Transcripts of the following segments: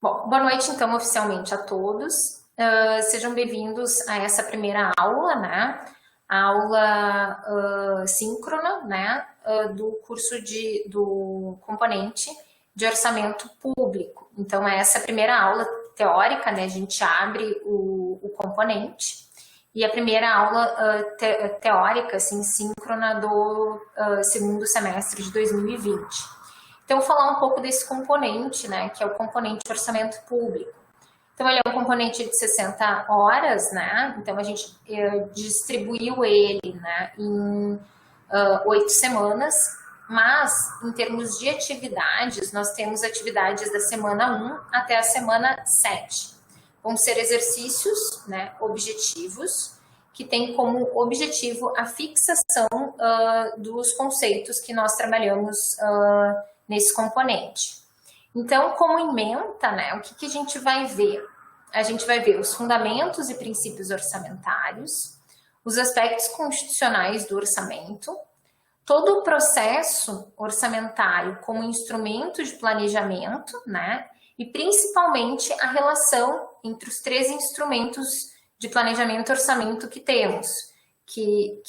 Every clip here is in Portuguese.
Bom, boa noite, então, oficialmente a todos. Sejam bem-vindos a essa primeira aula, né? A aula síncrona, né? Do curso do componente de orçamento público. Então, essa é a primeira aula teórica, né? A gente abre o componente. E a primeira aula teórica, assim, síncrona do segundo semestre de 2020. Então, vou falar um pouco desse componente, né, que é o componente de orçamento público. Então, ele é um componente de 60 horas, né, então a gente distribuiu ele, né, em 8 semanas, mas, em termos de atividades, nós temos atividades da semana 1 até a semana 7. Vão ser exercícios, né, objetivos, que tem como objetivo a fixação dos conceitos que nós trabalhamos nesse componente. Então, como ementa, né, o que a gente vai ver? A gente vai ver os fundamentos e princípios orçamentários, os aspectos constitucionais do orçamento, todo o processo orçamentário como instrumento de planejamento, né, e principalmente a relação entre os três instrumentos de planejamento e orçamento que temos, que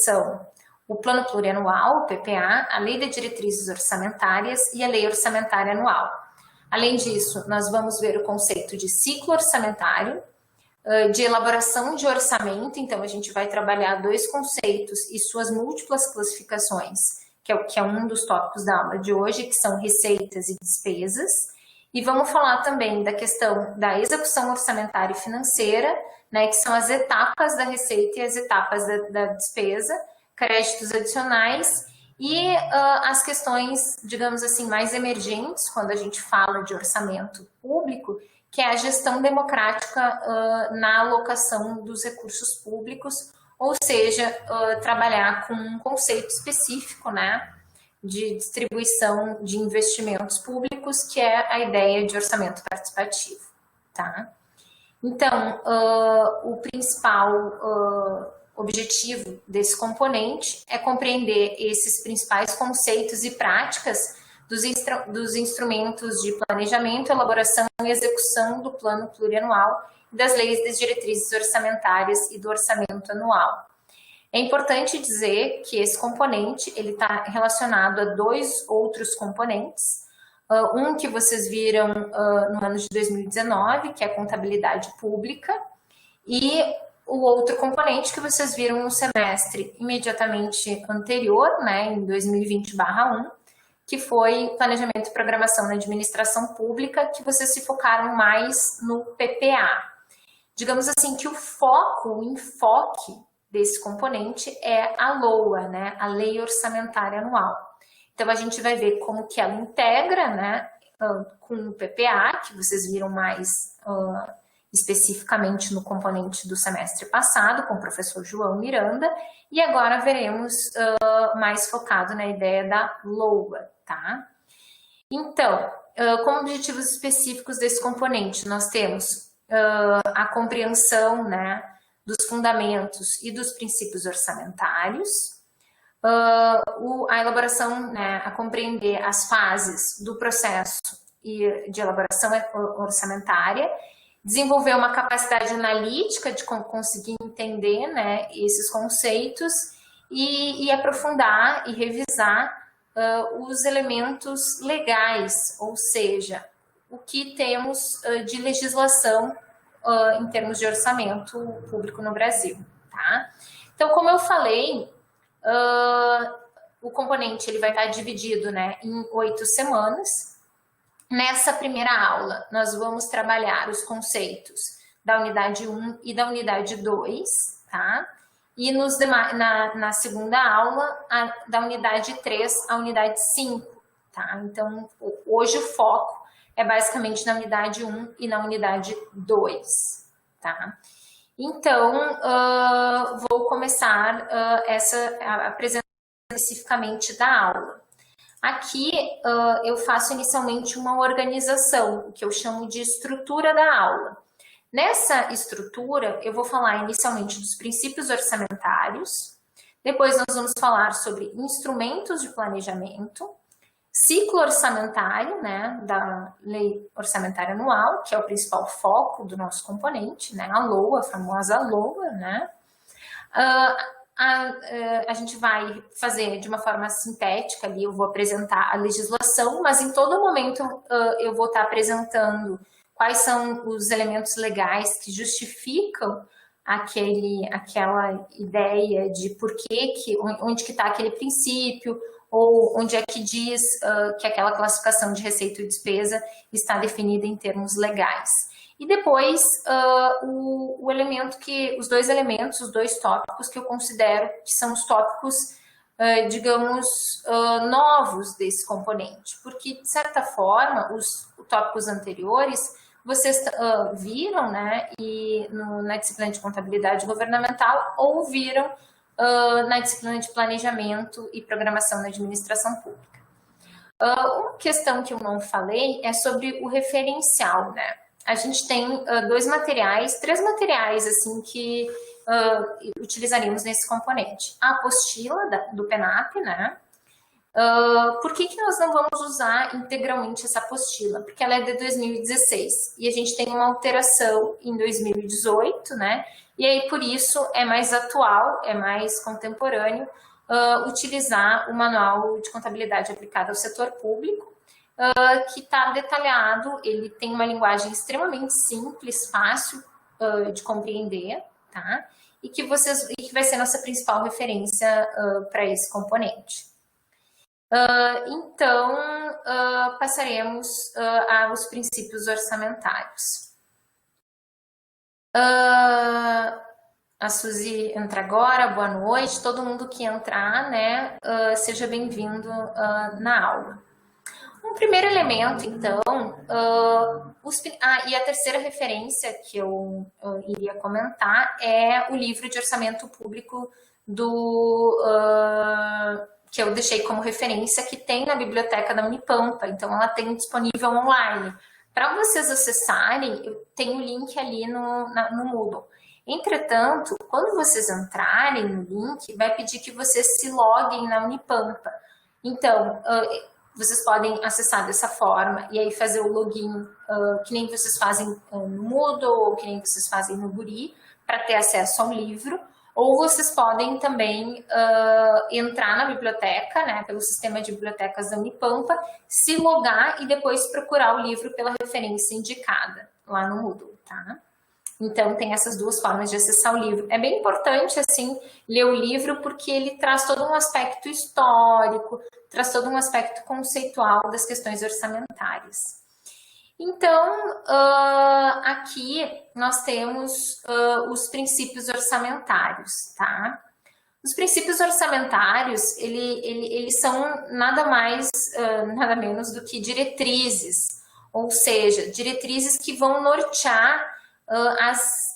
são o Plano Plurianual, o PPA, a Lei de Diretrizes Orçamentárias e a Lei Orçamentária Anual. Além disso, nós vamos ver o conceito de ciclo orçamentário, de elaboração de orçamento, então a gente vai trabalhar dois conceitos e suas múltiplas classificações, que é um dos tópicos da aula de hoje, que são receitas e despesas, e vamos falar também da questão da execução orçamentária e financeira, né, que são as etapas da receita e as etapas da despesa, créditos adicionais e as questões, digamos assim, mais emergentes, quando a gente fala de orçamento público, que é a gestão democrática na alocação dos recursos públicos, ou seja, trabalhar com um conceito específico, né, de distribuição de investimentos públicos, que é a ideia de orçamento participativo, tá? Então, o principal objetivo desse componente é compreender esses principais conceitos e práticas dos instrumentos de planejamento, elaboração e execução do Plano Plurianual e das leis das diretrizes orçamentárias e do orçamento anual. É importante dizer que esse componente está relacionado a dois outros componentes, um que vocês viram no ano de 2019, que é a contabilidade pública, e o outro componente que vocês viram no semestre imediatamente anterior, né, em 2020/1, que foi planejamento e programação na administração pública, que vocês se focaram mais no PPA. Digamos assim que o enfoque desse componente é a LOA, né, a Lei Orçamentária Anual. Então, a gente vai ver como que ela integra, né, com o PPA, que vocês viram mais especificamente no componente do semestre passado, com o professor João Miranda, e agora veremos mais focado na ideia da LOA, tá? Então, como objetivos específicos desse componente, nós temos a compreensão, né, dos fundamentos e dos princípios orçamentários, a elaboração, né, a compreender as fases do processo de elaboração orçamentária, desenvolver uma capacidade analítica de conseguir entender, né, esses conceitos e aprofundar e revisar os elementos legais, ou seja, o que temos de legislação em termos de orçamento público no Brasil, tá? Então, como eu falei, o componente ele vai estar dividido, né, em 8 semanas. Nessa primeira aula, nós vamos trabalhar os conceitos da unidade 1 e da unidade 2, tá? E na segunda aula, da unidade 3 à unidade 5, tá? Então, hoje o foco é basicamente na unidade 1 e na unidade 2, tá? Então, vou começar a apresentação especificamente da aula. Aqui, eu faço inicialmente uma organização, o que eu chamo de estrutura da aula. Nessa estrutura, eu vou falar inicialmente dos princípios orçamentários, depois nós vamos falar sobre instrumentos de planejamento, ciclo orçamentário, né, da Lei Orçamentária Anual, que é o principal foco do nosso componente, né, a LOA, a famosa LOA, né. A gente vai fazer de uma forma sintética ali, eu vou apresentar a legislação, mas em todo momento eu vou estar apresentando quais são os elementos legais que justificam aquela ideia de por que, onde que está aquele princípio, ou onde é que diz que aquela classificação de receita e despesa está definida em termos legais. E depois o elemento os dois tópicos que eu considero que são os tópicos, digamos, novos desse componente, porque de certa forma os tópicos anteriores vocês viram, né, e na disciplina de contabilidade governamental, ou viram na disciplina de planejamento e programação na administração pública. Uma questão que eu não falei é sobre o referencial, né? A gente tem três materiais assim que utilizaremos nesse componente. A apostila do PENAP, né? Por que nós não vamos usar integralmente essa apostila? Porque ela é de 2016 e a gente tem uma alteração em 2018, né? E aí, por isso, é mais atual, é mais contemporâneo utilizar o Manual de Contabilidade Aplicada ao Setor Público, que está detalhado, ele tem uma linguagem extremamente simples, fácil de compreender, tá? E que vai ser nossa principal referência para esse componente. Então, passaremos aos princípios orçamentários. A Suzy entra agora, boa noite. Todo mundo que entrar, né, seja bem-vindo na aula. Um primeiro elemento, então, e a terceira referência que eu iria comentar é o livro de orçamento público que eu deixei como referência, que tem na biblioteca da Unipampa, então ela tem disponível online. Para vocês acessarem, eu tenho o link ali no Moodle. Entretanto, quando vocês entrarem no link, vai pedir que vocês se loguem na Unipampa. Então, vocês podem acessar dessa forma e aí fazer o login que nem vocês fazem no Moodle ou que nem vocês fazem no Guri, para ter acesso ao livro. Ou vocês podem também entrar na biblioteca, né, pelo sistema de bibliotecas da Unipampa, se logar e depois procurar o livro pela referência indicada lá no Moodle, tá? Então, tem essas duas formas de acessar o livro. É bem importante, assim, ler o livro porque ele traz todo um aspecto histórico, traz todo um aspecto conceitual das questões orçamentárias. Então, aqui nós temos os princípios orçamentários, tá? Os princípios orçamentários, eles são nada mais, nada menos do que diretrizes, ou seja, diretrizes que vão nortear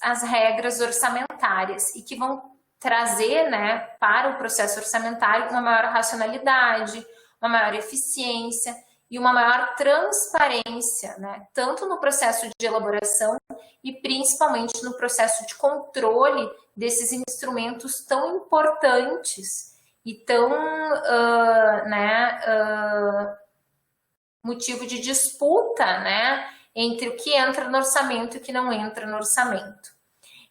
as regras orçamentárias e que vão trazer, né, para o processo orçamentário uma maior racionalidade, uma maior eficiência e uma maior transparência, né, tanto no processo de elaboração e principalmente no processo de controle desses instrumentos tão importantes e tão motivo de disputa, né, entre o que entra no orçamento e o que não entra no orçamento.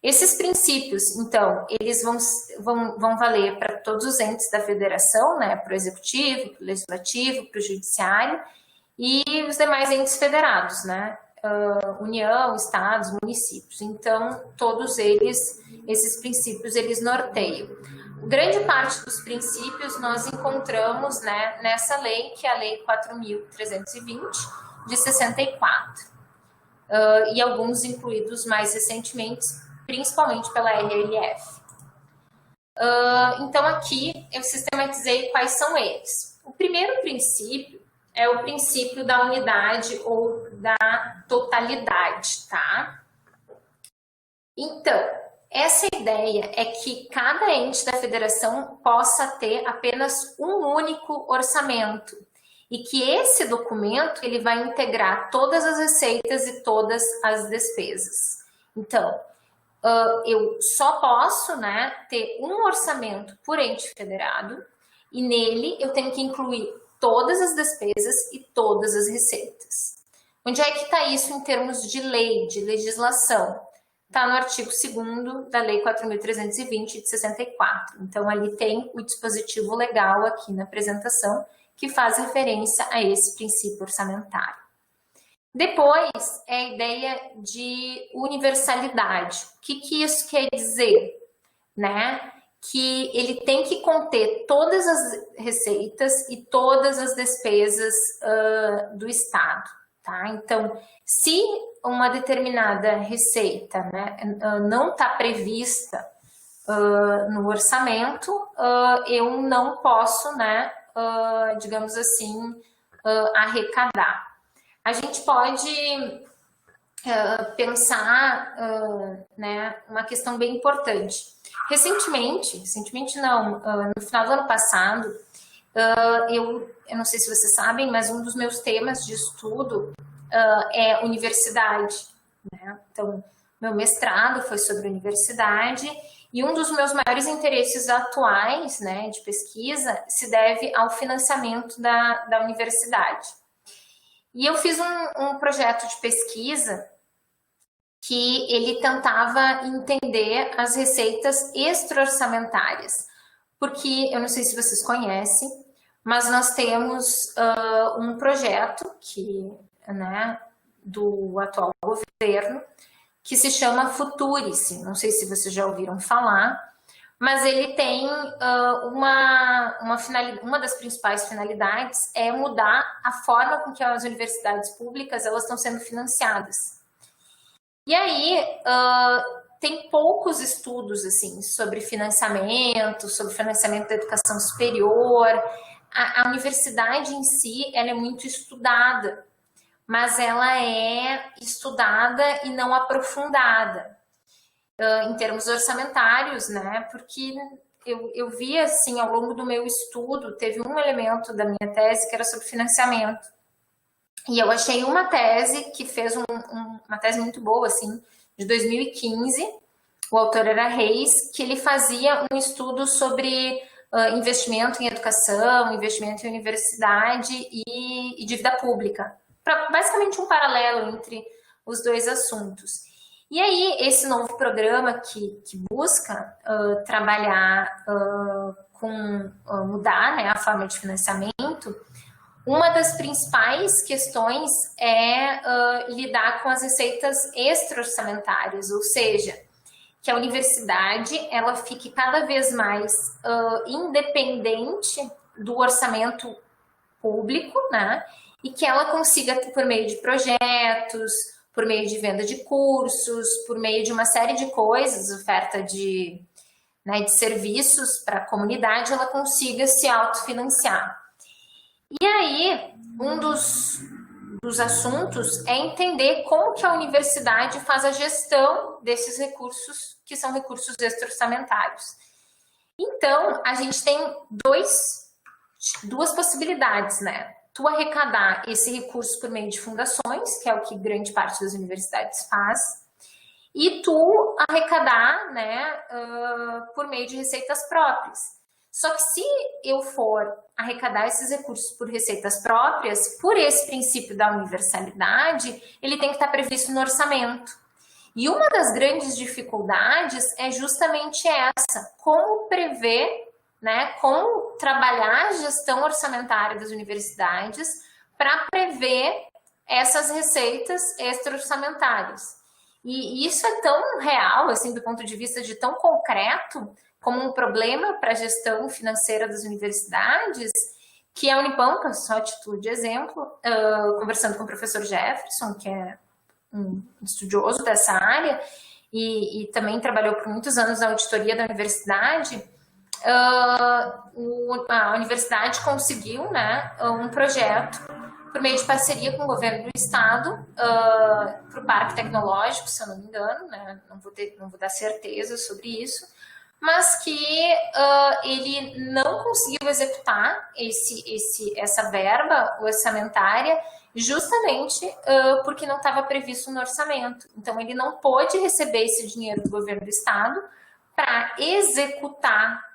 Esses princípios, então, eles vão valer para todos os entes da federação, né, para o executivo, para o legislativo, para o judiciário e os demais entes federados, né, União, estados, municípios. Então, todos esses princípios, eles norteiam. Grande parte dos princípios nós encontramos, né, nessa lei, que é a Lei 4.320, de 64. E alguns incluídos mais recentemente, principalmente pela LLF. Então, aqui eu sistematizei quais são eles. O primeiro princípio é o princípio da unidade ou da totalidade, tá? Então, essa ideia é que cada ente da federação possa ter apenas um único orçamento e que esse documento ele vai integrar todas as receitas e todas as despesas. Então, eu só posso, né, ter um orçamento por ente federado e nele eu tenho que incluir todas as despesas e todas as receitas. Onde é que está isso em termos de lei, de legislação? Está no artigo 2º da Lei 4.320 de 64. Então, ali tem o dispositivo legal aqui na apresentação que faz referência a esse princípio orçamentário. Depois, é a ideia de universalidade. O que isso quer dizer? Né? Que ele tem que conter todas as receitas e todas as despesas do Estado. Tá? Então, se uma determinada receita, né, não está prevista no orçamento, eu não posso, né, digamos assim, arrecadar. A gente pode pensar né, uma questão bem importante. Recentemente não, no final do ano passado, eu não sei se vocês sabem, mas um dos meus temas de estudo é universidade. Né? Então, meu mestrado foi sobre universidade e um dos meus maiores interesses atuais, né, de pesquisa, se deve ao financiamento da universidade. E eu fiz um projeto de pesquisa que ele tentava entender as receitas extra-orçamentárias, porque eu não sei se vocês conhecem, mas nós temos um projeto que, né, do atual governo, que se chama Futurice. Não sei se vocês já ouviram falar, mas ele tem uma das principais finalidades é mudar a forma com que as universidades públicas elas estão sendo financiadas. E aí, tem poucos estudos assim, sobre financiamento da educação superior. A universidade em si ela é muito estudada, mas ela é estudada e não aprofundada em termos orçamentários, né? Porque eu vi assim, ao longo do meu estudo, teve um elemento da minha tese que era sobre financiamento. E eu achei uma tese que fez uma tese muito boa, assim, de 2015, o autor era Reis, que ele fazia um estudo sobre investimento em educação, investimento em universidade e dívida pública. Basicamente um paralelo entre os dois assuntos. E aí, esse novo programa que busca trabalhar com mudar, né, a forma de financiamento, uma das principais questões é lidar com as receitas extra-orçamentárias, ou seja, que a universidade ela fique cada vez mais independente do orçamento público, né? E que ela consiga, por meio de projetos, por meio de venda de cursos, por meio de uma série de coisas, oferta de serviços para a comunidade, ela consiga se autofinanciar. E aí, um dos assuntos é entender como que a universidade faz a gestão desses recursos, que são recursos extra-orçamentários. Então, a gente tem duas possibilidades, né? Tu arrecadar esse recurso por meio de fundações, que é o que grande parte das universidades faz, e tu arrecadar, né, por meio de receitas próprias. Só que se eu for arrecadar esses recursos por receitas próprias, por esse princípio da universalidade, ele tem que estar previsto no orçamento. E uma das grandes dificuldades é justamente essa, como prever, né, como trabalhar a gestão orçamentária das universidades para prever essas receitas extra-orçamentárias. E isso é tão real, assim, do ponto de vista de tão concreto, como um problema para a gestão financeira das universidades, que a Unipampa, só a título de exemplo, conversando com o professor Jefferson, que é um estudioso dessa área, e também trabalhou por muitos anos na auditoria da universidade, a universidade conseguiu, né, um projeto por meio de parceria com o governo do estado para o Parque Tecnológico, se eu não me engano, né, não vou dar certeza sobre isso, mas que ele não conseguiu executar essa verba orçamentária justamente porque não estava previsto no orçamento. Então, ele não pôde receber esse dinheiro do governo do estado para executar,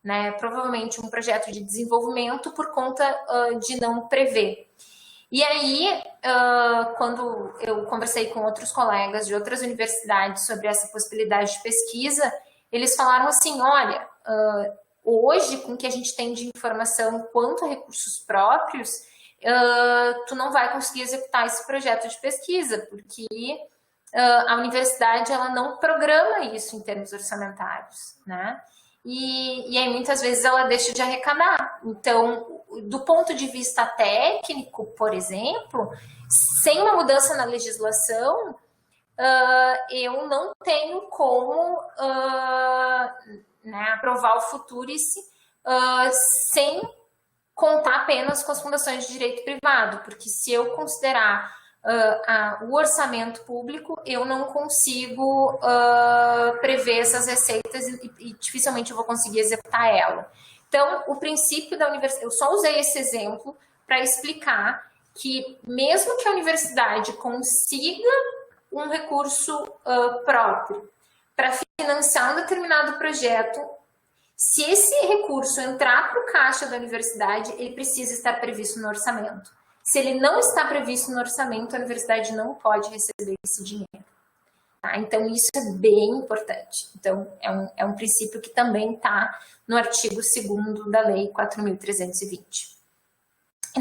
né? Provavelmente um projeto de desenvolvimento por conta de não prever. E aí, quando eu conversei com outros colegas de outras universidades sobre essa possibilidade de pesquisa, eles falaram assim, olha, hoje, com o que a gente tem de informação quanto a recursos próprios, tu não vai conseguir executar esse projeto de pesquisa, porque a universidade ela não programa isso em termos orçamentários, né? E aí, muitas vezes, ela deixa de arrecadar. Então, do ponto de vista técnico, por exemplo, sem uma mudança na legislação, eu não tenho como né, aprovar o Futurice sem contar apenas com as fundações de direito privado, porque se eu considerar o orçamento público, eu não consigo prever essas receitas e dificilmente eu vou conseguir executar ela. Então, o princípio da universidade, eu só usei esse exemplo para explicar que mesmo que a universidade consiga um recurso próprio para financiar um determinado projeto, se esse recurso entrar para o caixa da universidade, ele precisa estar previsto no orçamento. Se ele não está previsto no orçamento, a universidade não pode receber esse dinheiro. Tá? Então, isso é bem importante. Então, é um princípio que também está no artigo 2º da Lei 4.320.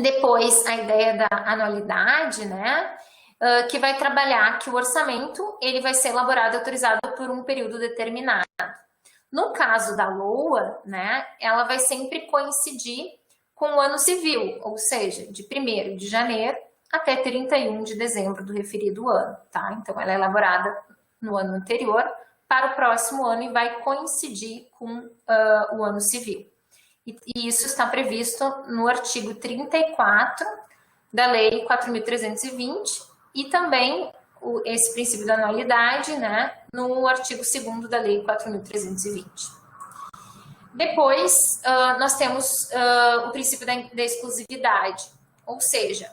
Depois, a ideia da anualidade, né? Que vai trabalhar que o orçamento ele vai ser elaborado e autorizado por um período determinado. No caso da LOA, né, ela vai sempre coincidir com o ano civil, ou seja, de 1º de janeiro até 31 de dezembro do referido ano, tá? Então, ela é elaborada no ano anterior para o próximo ano e vai coincidir com o ano civil. E isso está previsto no artigo 34 da Lei 4.320 e também esse princípio da anualidade, né, no artigo 2º da Lei 4.320. Depois, nós temos o princípio da exclusividade, ou seja,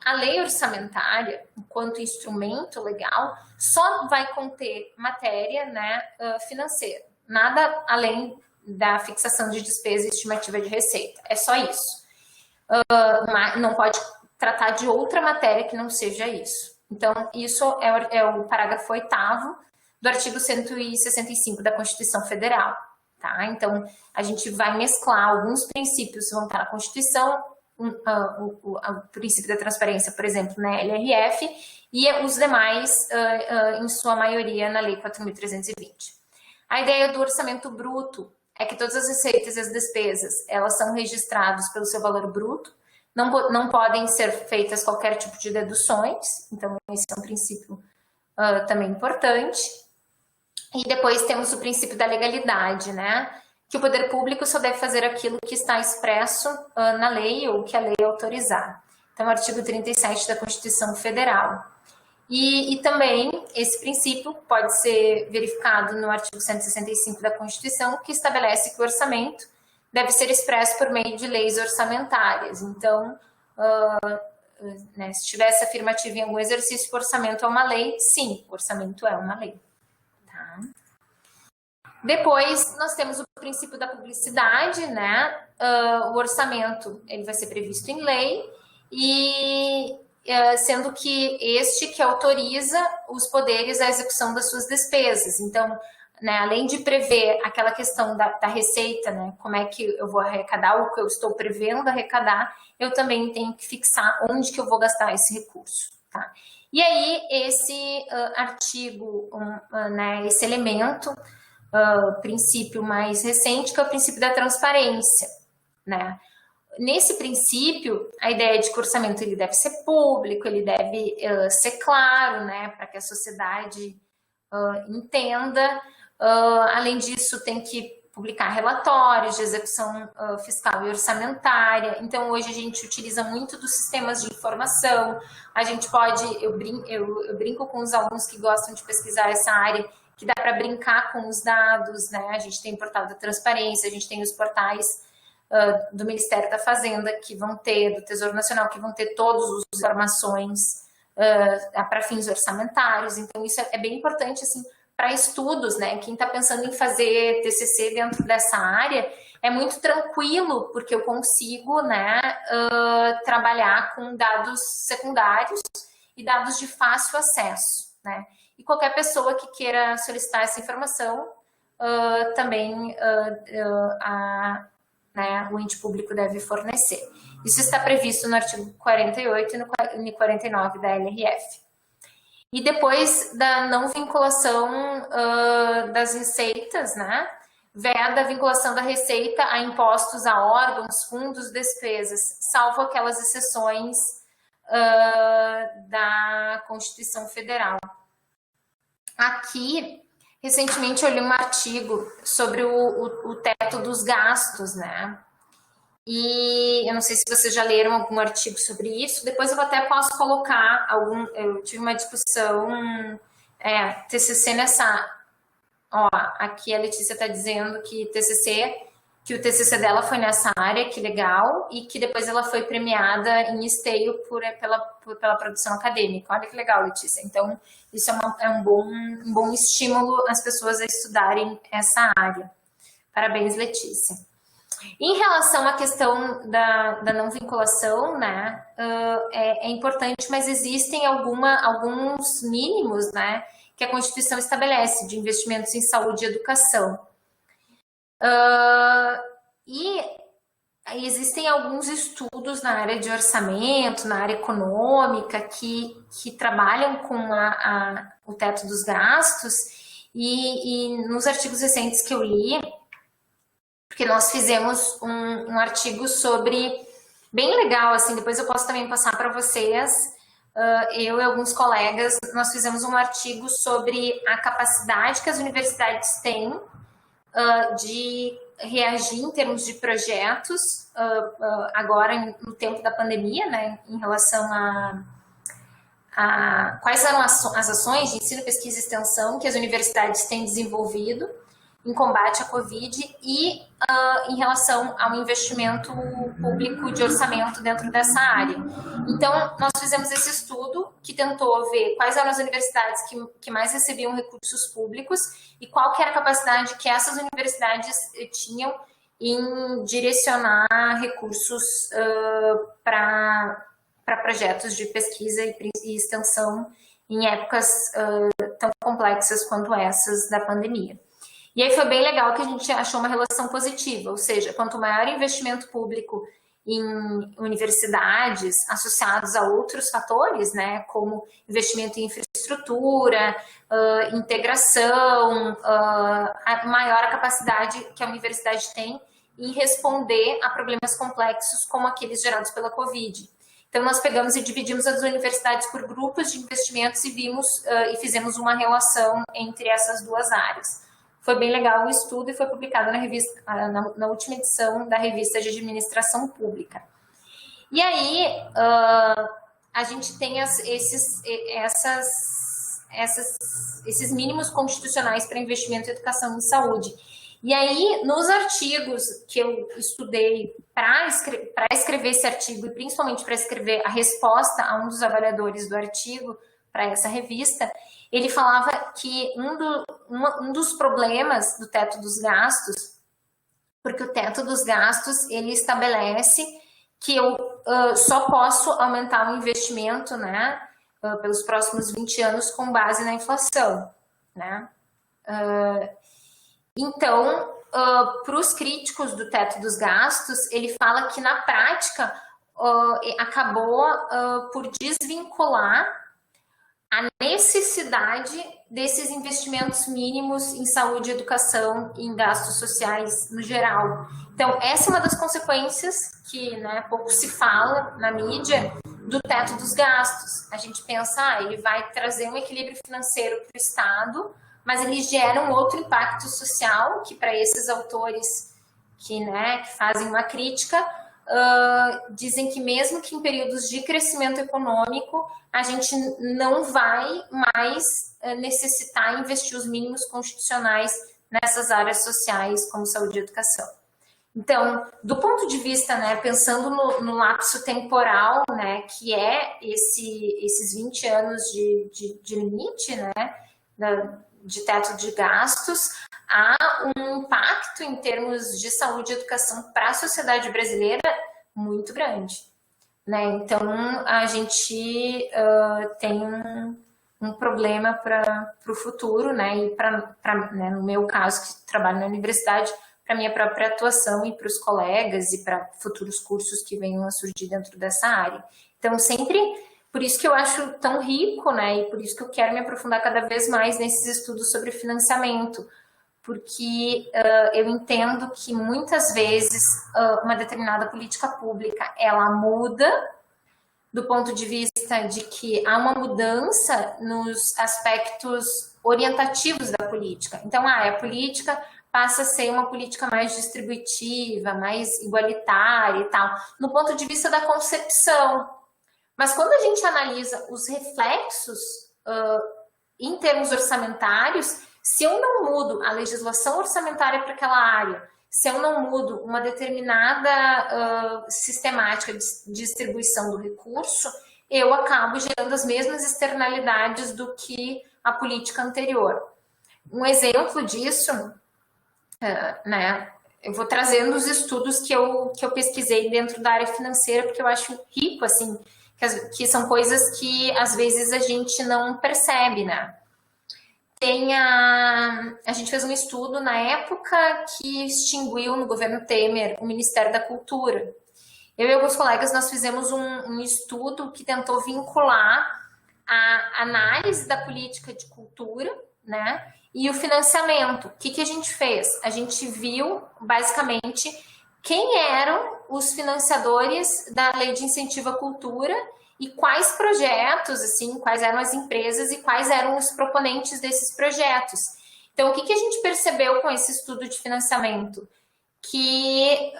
a lei orçamentária, enquanto instrumento legal, só vai conter matéria, né, financeira, nada além da fixação de despesa e estimativa de receita, é só isso. Não pode tratar de outra matéria que não seja isso. Então, isso é o parágrafo 8º do artigo 165 da Constituição Federal. Tá? Então, a gente vai mesclar alguns princípios que vão estar na Constituição, o princípio da transparência, por exemplo, na LRF, e os demais, em sua maioria, na Lei 4.320. A ideia do orçamento bruto é que todas as receitas e as despesas, elas são registradas pelo seu valor bruto, não podem ser feitas qualquer tipo de deduções, então esse é um princípio também importante. E depois temos o princípio da legalidade, né? Que o poder público só deve fazer aquilo que está expresso na lei ou que a lei autorizar. Então, artigo 37 da Constituição Federal. E também esse princípio pode ser verificado no artigo 165 da Constituição, que estabelece que o orçamento deve ser expresso por meio de leis orçamentárias. Então, né, se tivesse afirmativa em algum exercício, o orçamento é uma lei, sim, o orçamento é uma lei. Tá? Depois, nós temos o princípio da publicidade, né? O orçamento ele vai ser previsto em lei, e sendo que este que autoriza os poderes à execução das suas despesas. Então, né, além de prever aquela questão da receita, né, como é que eu vou arrecadar, o que eu estou prevendo arrecadar, eu também tenho que fixar onde que eu vou gastar esse recurso. Tá? E aí, esse artigo, né, esse elemento, princípio mais recente, que é o princípio da transparência. Né? Nesse princípio, a ideia de que o orçamento ele deve ser público, ele deve ser claro, né, para que a sociedade entenda. Além disso, tem que publicar relatórios de execução fiscal e orçamentária. Então, hoje a gente utiliza muito dos sistemas de informação. A gente pode, eu brinco com os alunos que gostam de pesquisar essa área, que dá para brincar com os dados, né? A gente tem o portal da transparência, a gente tem os portais do Ministério da Fazenda, que vão ter, do Tesouro Nacional, que vão ter todas as informações para fins orçamentários. Então, isso é bem importante, assim, para estudos, né? Quem está pensando em fazer TCC dentro dessa área, é muito tranquilo, porque eu consigo, né, trabalhar com dados secundários e dados de fácil acesso, né? E qualquer pessoa que queira solicitar essa informação, também né, o ente público deve fornecer. Isso está previsto no artigo 48 e no 49 da LRF. E depois da não vinculação das receitas, né, veda a vinculação da receita a impostos a órgãos, fundos, despesas, salvo aquelas exceções da Constituição Federal. Aqui, recentemente eu li um artigo sobre o teto dos gastos, né? E eu não sei se vocês já leram algum artigo sobre isso, depois eu até posso colocar eu tive uma discussão, TCC nessa, ó, aqui a Letícia está dizendo que o TCC dela foi nessa área, que legal, e que depois ela foi premiada em esteio pela produção acadêmica. Olha que legal, Letícia. Então, isso é um bom estímulo às pessoas a estudarem essa área. Parabéns, Letícia. Em relação à questão da não vinculação, né, é importante, mas existem alguns mínimos, né, que a Constituição estabelece de investimentos em saúde e educação. E existem alguns estudos na área de orçamento, na área econômica, que trabalham com o teto dos gastos, e nos artigos recentes que eu li, porque nós fizemos um artigo bem legal, assim, depois eu posso também passar para vocês, eu e alguns colegas, nós fizemos um artigo sobre a capacidade que as universidades têm de reagir em termos de projetos, agora no tempo da pandemia, né, em relação a quais eram as ações de ensino, pesquisa e extensão que as universidades têm desenvolvido em combate à Covid e em relação ao investimento público de orçamento dentro dessa área. Então, nós fizemos esse estudo que tentou ver quais eram as universidades que mais recebiam recursos públicos e qual que era a capacidade que essas universidades tinham em direcionar recursos para projetos de pesquisa e extensão em épocas tão complexas quanto essas da pandemia. E aí foi bem legal que a gente achou uma relação positiva, ou seja, quanto maior investimento público em universidades associados a outros fatores, né, como investimento em infraestrutura, integração, maior a capacidade que a universidade tem em responder a problemas complexos como aqueles gerados pela Covid. Então, nós pegamos e dividimos as universidades por grupos de investimentos e fizemos uma relação entre essas duas áreas. Foi bem legal o estudo e foi publicado na última edição da Revista de Administração Pública. E aí, a gente tem esses mínimos constitucionais para investimento em educação e saúde. E aí, nos artigos que eu estudei para escrever esse artigo, e principalmente para escrever a resposta a um dos avaliadores do artigo para essa revista, ele falava que um dos problemas do teto dos gastos, porque o teto dos gastos, ele estabelece que eu só posso aumentar o investimento, né, pelos próximos 20 anos com base na inflação, né? Então, para os críticos do teto dos gastos, ele fala que na prática acabou por desvincular a necessidade desses investimentos mínimos em saúde, educação e em gastos sociais no geral. Então, essa é uma das consequências que, né, pouco se fala na mídia do teto dos gastos. A gente pensa, ele vai trazer um equilíbrio financeiro para o Estado, mas ele gera um outro impacto social que, para esses autores que fazem uma crítica, dizem que mesmo que em períodos de crescimento econômico, a gente não vai mais necessitar investir os mínimos constitucionais nessas áreas sociais, como saúde e educação. Então, do ponto de vista, né, pensando no lapso temporal, né, que é esses 20 anos de limite, né, de teto de gastos, há um impacto em termos de saúde e educação para a sociedade brasileira muito grande, né? Então, a gente tem um problema para o futuro, né? E né, no meu caso, que trabalho na universidade, para minha própria atuação e para os colegas e para futuros cursos que venham a surgir dentro dessa área. Então, sempre, por isso que eu acho tão rico, né? E por isso que eu quero me aprofundar cada vez mais nesses estudos sobre financiamento, porque eu entendo que muitas vezes uma determinada política pública, ela muda do ponto de vista de que há uma mudança nos aspectos orientativos da política. Então, a política passa a ser uma política mais distributiva, mais igualitária e tal, no ponto de vista da concepção. Mas quando a gente analisa os reflexos em termos orçamentários, se eu não mudo a legislação orçamentária para aquela área, se eu não mudo uma determinada sistemática de distribuição do recurso, eu acabo gerando as mesmas externalidades do que a política anterior. Um exemplo disso, né, eu vou trazendo os estudos que eu pesquisei dentro da área financeira, porque eu acho rico, assim, que são coisas que às vezes a gente não percebe, né? A gente fez um estudo na época que extinguiu no governo Temer o Ministério da Cultura. Eu e alguns colegas, nós fizemos um estudo que tentou vincular a análise da política de cultura, né, e o financiamento. O que a gente fez? A gente viu, basicamente, quem eram os financiadores da Lei de Incentivo à Cultura e quais projetos, assim, quais eram as empresas e quais eram os proponentes desses projetos. Então, o que a gente percebeu com esse estudo de financiamento? Que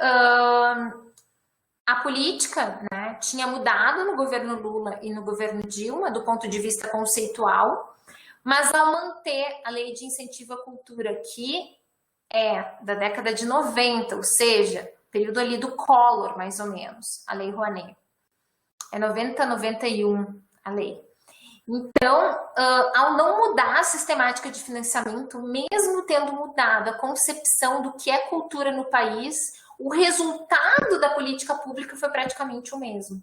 a política, né, tinha mudado no governo Lula e no governo Dilma, do ponto de vista conceitual, mas ao manter a Lei de Incentivo à Cultura, que é da década de 90, ou seja, período ali do Collor, mais ou menos, a Lei Rouanet. É 90, 91 a lei. Então, ao não mudar a sistemática de financiamento, mesmo tendo mudado a concepção do que é cultura no país, o resultado da política pública foi praticamente o mesmo.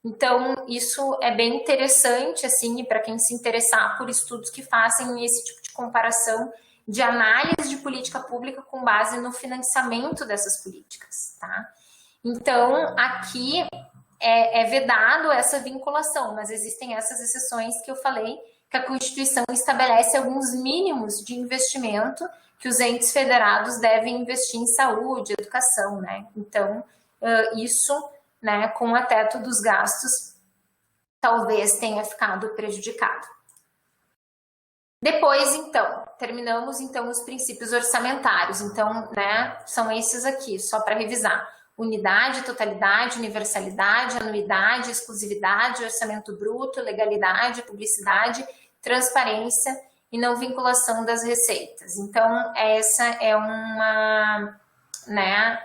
Então, isso é bem interessante, assim, para quem se interessar por estudos que façam esse tipo de comparação de análise de política pública com base no financiamento dessas políticas, tá? Então, aqui é vedado essa vinculação, mas existem essas exceções que eu falei, que a Constituição estabelece alguns mínimos de investimento que os entes federados devem investir em saúde, educação, né? Então, isso, né, com o teto dos gastos, talvez tenha ficado prejudicado. Depois, então, terminamos então os princípios orçamentários. Então, né, são esses aqui, só para revisar. Unidade, totalidade, universalidade, anuidade, exclusividade, orçamento bruto, legalidade, publicidade, transparência e não vinculação das receitas. Então, essa é uma, né,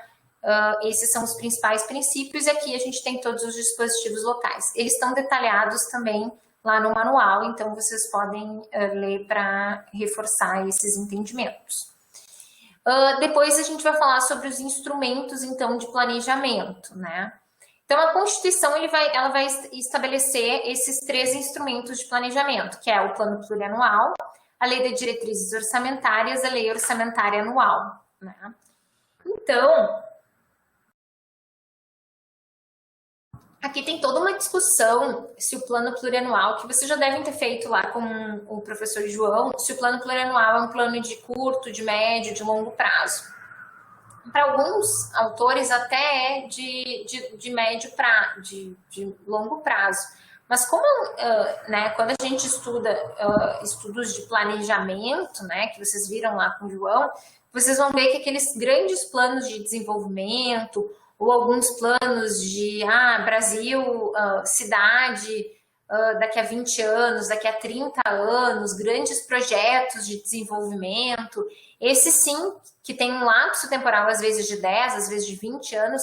esses são os principais princípios e aqui a gente tem todos os dispositivos locais. Eles estão detalhados também lá no manual, então vocês podem ler para reforçar esses entendimentos. Depois a gente vai falar sobre os instrumentos, então, de planejamento, né? Então, a Constituição ela vai estabelecer esses 3 instrumentos de planejamento, que é o Plano Plurianual, a Lei de Diretrizes Orçamentárias, a Lei Orçamentária Anual, né? Então, aqui tem toda uma discussão se o plano plurianual, que vocês já devem ter feito lá com o professor João, se o plano plurianual é um plano de curto, de médio, de longo prazo. Para alguns autores até é de médio prazo, de longo prazo. Mas como, né, quando a gente estuda estudos de planejamento, né, que vocês viram lá com o João, vocês vão ver que aqueles grandes planos de desenvolvimento, ou alguns planos de Brasil, cidade, daqui a 20 anos, daqui a 30 anos, grandes projetos de desenvolvimento, esses sim, que tem um lapso temporal, às vezes de 10, às vezes de 20 anos,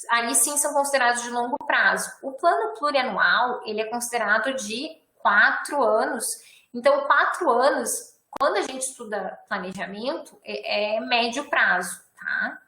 aí sim são considerados de longo prazo. O plano plurianual, ele é considerado de 4 anos, então 4 anos quando a gente estuda planejamento, é médio prazo, tá?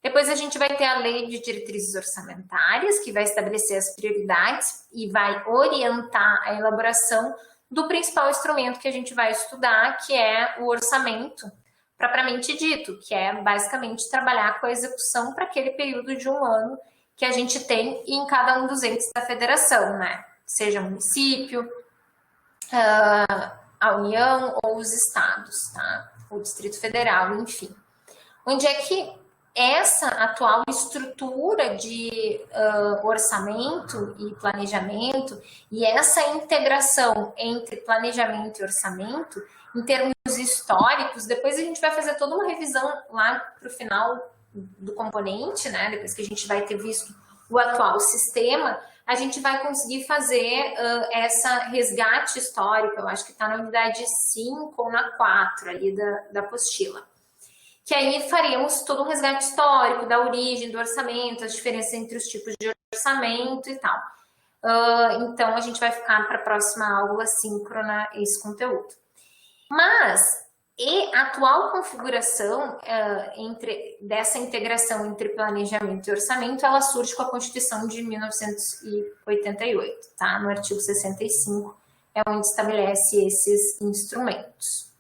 Depois a gente vai ter a lei de diretrizes orçamentárias, que vai estabelecer as prioridades e vai orientar a elaboração do principal instrumento que a gente vai estudar, que é o orçamento, propriamente dito, que é basicamente trabalhar com a execução para aquele período de um ano que a gente tem em cada um dos entes da federação, né? Seja município, a União ou os estados, tá? O Distrito Federal, enfim. Onde é que essa atual estrutura de orçamento e planejamento e essa integração entre planejamento e orçamento, em termos históricos, depois a gente vai fazer toda uma revisão lá para o final do componente, né? Depois que a gente vai ter visto o atual sistema, a gente vai conseguir fazer essa resgate histórico, eu acho que está na unidade 5 ou na 4 ali da apostila. Que aí faremos todo um resgate histórico da origem do orçamento, as diferenças entre os tipos de orçamento e tal. Então, a gente vai ficar para a próxima aula síncrona esse conteúdo. Mas, a atual configuração dessa integração entre planejamento e orçamento, ela surge com a Constituição de 1988, tá? No artigo 65, é onde estabelece esses instrumentos.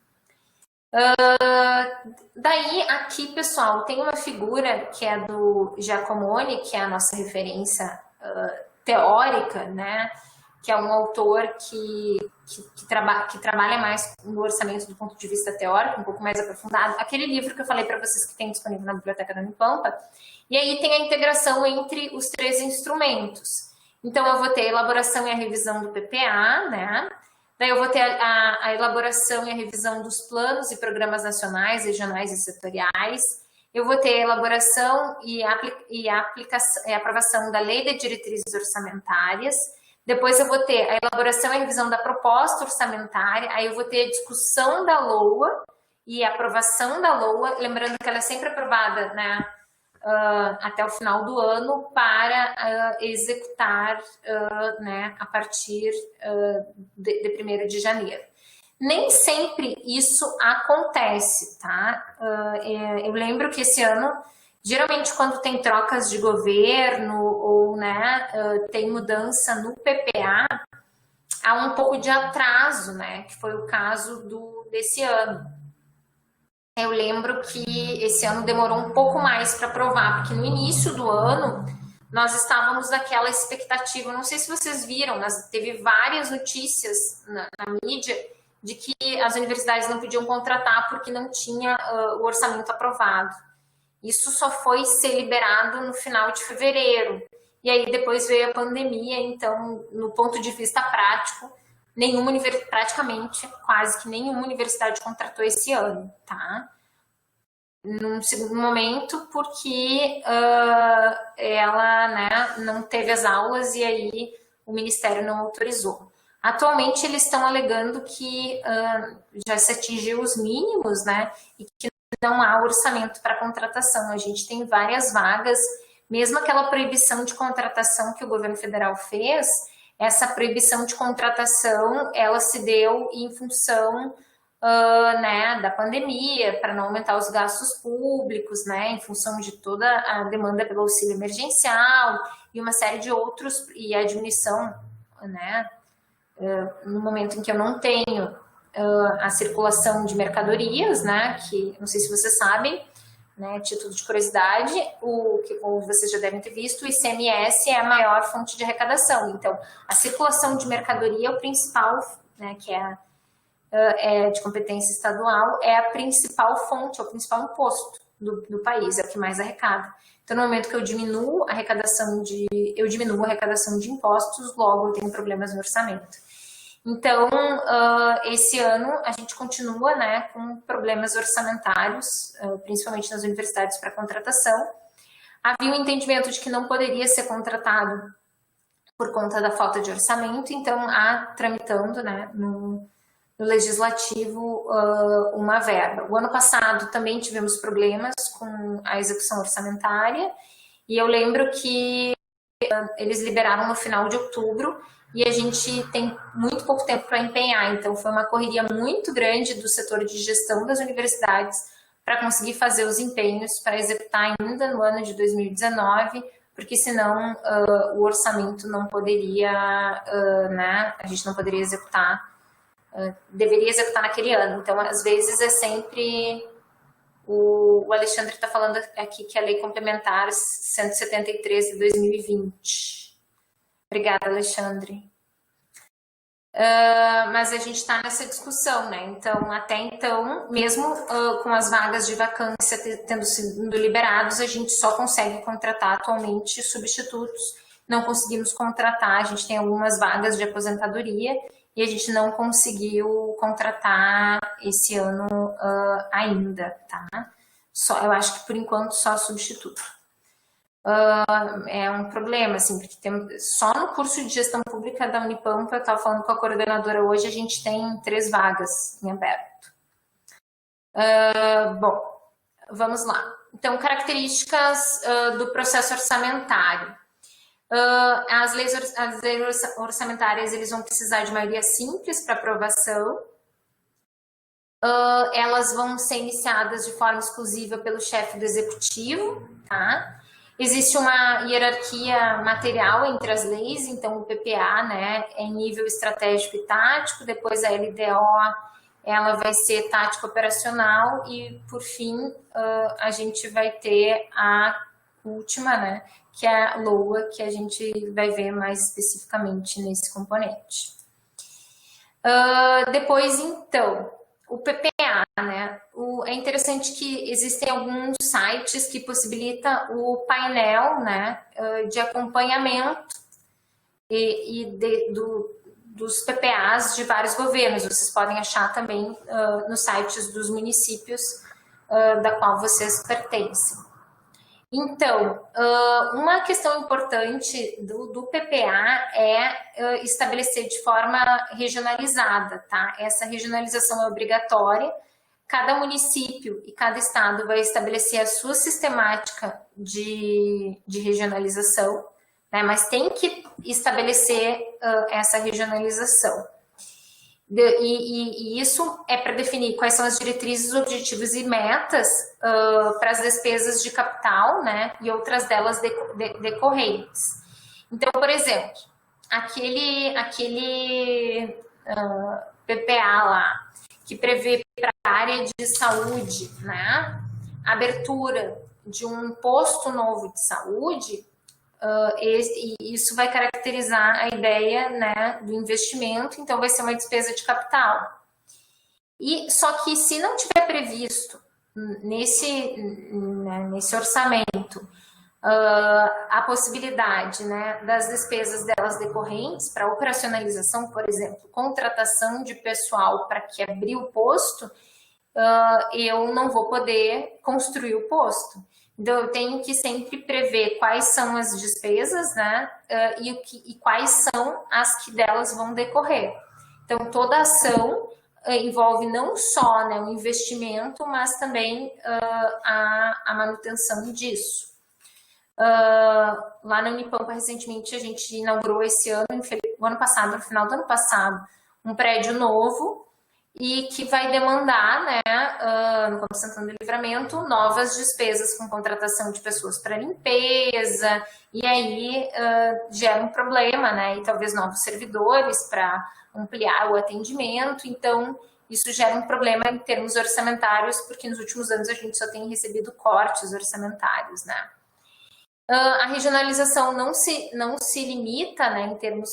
Daí, aqui, pessoal, tem uma figura que é do Giacomoni, que é a nossa referência teórica, né? Que é um autor que trabalha mais no orçamento do ponto de vista teórico, um pouco mais aprofundado. Aquele livro que eu falei para vocês que tem disponível na biblioteca da Unipampa. E aí tem a integração entre os três instrumentos. Então, eu vou ter a elaboração e a revisão do PPA, né? Daí eu vou ter a elaboração e a revisão dos planos e programas nacionais, regionais e setoriais. Eu vou ter a elaboração e a aprovação da Lei de Diretrizes Orçamentárias. Depois eu vou ter a elaboração e a revisão da proposta orçamentária. Aí eu vou ter a discussão da LOA e a aprovação da LOA. Lembrando que ela é sempre aprovada, né, até o final do ano para executar né, a partir de 1º de janeiro. Nem sempre isso acontece, tá? Eu lembro que esse ano, geralmente quando tem trocas de governo ou né, tem mudança no PPA, há um pouco de atraso, né? Que foi o caso desse ano. Eu lembro que esse ano demorou um pouco mais para aprovar, porque no início do ano nós estávamos naquela expectativa, não sei se vocês viram, mas teve várias notícias na mídia de que as universidades não podiam contratar porque não tinha o orçamento aprovado. Isso só foi ser liberado no final de fevereiro. E aí depois veio a pandemia, então, no ponto de vista prático, praticamente quase que nenhuma universidade contratou esse ano, tá? Num segundo momento, porque ela, né, não teve as aulas e aí o Ministério não autorizou. Atualmente eles estão alegando que já se atingiu os mínimos, né, e que não há orçamento para contratação. A gente tem várias vagas, mesmo aquela proibição de contratação que o governo federal fez, essa proibição de contratação, ela se deu em função né, da pandemia, para não aumentar os gastos públicos, né, em função de toda a demanda pelo auxílio emergencial e uma série de outros, e a diminuição, né, no momento em que eu não tenho a circulação de mercadorias, né, que não sei se vocês sabem, né, título de curiosidade, como vocês já devem ter visto, o ICMS é a maior fonte de arrecadação. Então, a circulação de mercadoria é o principal, né, que é de competência estadual, é a principal fonte, é o principal imposto do país, é o que mais arrecada. Então, no momento que eu diminuo a arrecadação de impostos, logo eu tenho problemas no orçamento. Então, esse ano a gente continua, né, com problemas orçamentários, principalmente nas universidades para contratação. Havia um entendimento de que não poderia ser contratado por conta da falta de orçamento, então há tramitando, né, no legislativo uma verba. O ano passado também tivemos problemas com a execução orçamentária e eu lembro que eles liberaram no final de outubro e a gente tem muito pouco tempo para empenhar. Então, foi uma correria muito grande do setor de gestão das universidades para conseguir fazer os empenhos para executar ainda no ano de 2019, porque senão o orçamento não poderia, né, a gente não poderia executar, deveria executar naquele ano. Então, às vezes, é sempre... O Alexandre está falando aqui que a Lei Complementar 173 de 2020. Obrigada, Alexandre. Mas a gente está nessa discussão, né? Então, até então, mesmo com as vagas de vacância tendo sido liberados, a gente só consegue contratar atualmente substitutos. Não conseguimos contratar, a gente tem algumas vagas de aposentadoria e a gente não conseguiu contratar esse ano ainda, tá? Eu acho que por enquanto só substituto. É um problema, assim, porque só no curso de gestão pública da Unipampa, eu estava falando com a coordenadora hoje, a gente tem 3 vagas em aberto. Bom, vamos lá. Então, características do processo orçamentário. As leis orçamentárias, eles vão precisar de maioria simples para aprovação. Elas vão ser iniciadas de forma exclusiva pelo chefe do executivo, tá? Existe uma hierarquia material entre as leis, então o PPA, né, é em nível estratégico e tático, depois a LDO, ela vai ser tático operacional e, por fim, a gente vai ter a última, né, que é a LOA, que a gente vai ver mais especificamente nesse componente. Depois, então, o PPA, né? É interessante que existem alguns sites que possibilitam o painel, né, de acompanhamento dos PPAs de vários governos. Vocês podem achar também nos sites dos municípios da qual vocês pertencem. Então, uma questão importante do PPA é estabelecer de forma regionalizada, tá? Essa regionalização é obrigatória. Cada município e cada estado vai estabelecer a sua sistemática de regionalização, né? Mas tem que estabelecer essa regionalização. E isso é para definir quais são as diretrizes, objetivos e metas para as despesas de capital, né, e outras delas decorrentes. Então, por exemplo, aquele PPA lá, que prevê para a área de saúde, né, abertura de um posto novo de saúde, isso vai caracterizar a ideia, né, do investimento, então vai ser uma despesa de capital. Só que se não tiver previsto nesse orçamento a possibilidade, né, das despesas delas decorrentes para operacionalização, por exemplo, contratação de pessoal para que abrir o posto, eu não vou poder construir o posto. Então, eu tenho que sempre prever quais são as despesas, né, e quais são as que delas vão decorrer. Então, toda ação envolve não só, né, o investimento, mas também a manutenção disso. Lá na Unipampa, recentemente, a gente inaugurou esse ano, no final do ano passado, um prédio novo, e que vai demandar, né, no Campo Santana do Livramento, novas despesas com contratação de pessoas para limpeza, e aí gera um problema, né, e talvez novos servidores para ampliar o atendimento. Então isso gera um problema em termos orçamentários, porque nos últimos anos a gente só tem recebido cortes orçamentários, né. A regionalização não se limita, né, em termos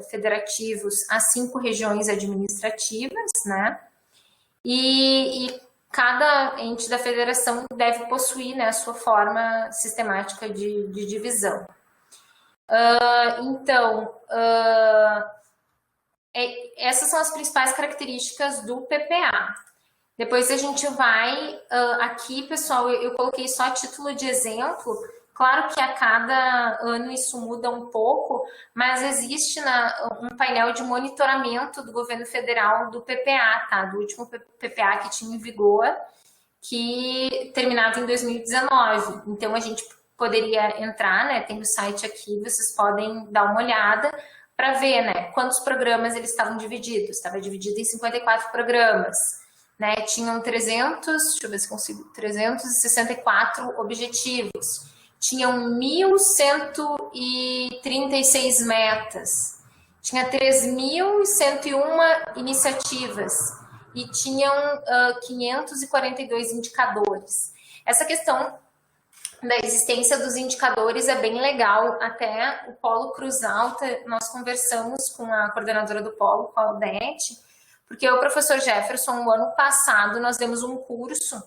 federativos, a 5 regiões administrativas, né, e cada ente da federação deve possuir, né, a sua forma sistemática de divisão. Então, essas são as principais características do PPA. Depois a gente vai, aqui, pessoal, eu coloquei só a título de exemplo. Claro que a cada ano isso muda um pouco, mas existe um painel de monitoramento do governo federal do PPA, tá? Do último PPA que tinha em vigor, que terminava em 2019. Então, a gente poderia entrar, né? Tem o site aqui, vocês podem dar uma olhada para ver, né, quantos programas eles estavam divididos. Estava dividido em 54 programas, né, tinham 364 objetivos, tinham 1.136 metas, tinha 3.101 iniciativas e tinham 542 indicadores. Essa questão da existência dos indicadores é bem legal. Até o Polo Cruz Alta, nós conversamos com a coordenadora do Polo, com a Odete, porque o professor Jefferson, no ano passado, nós demos um curso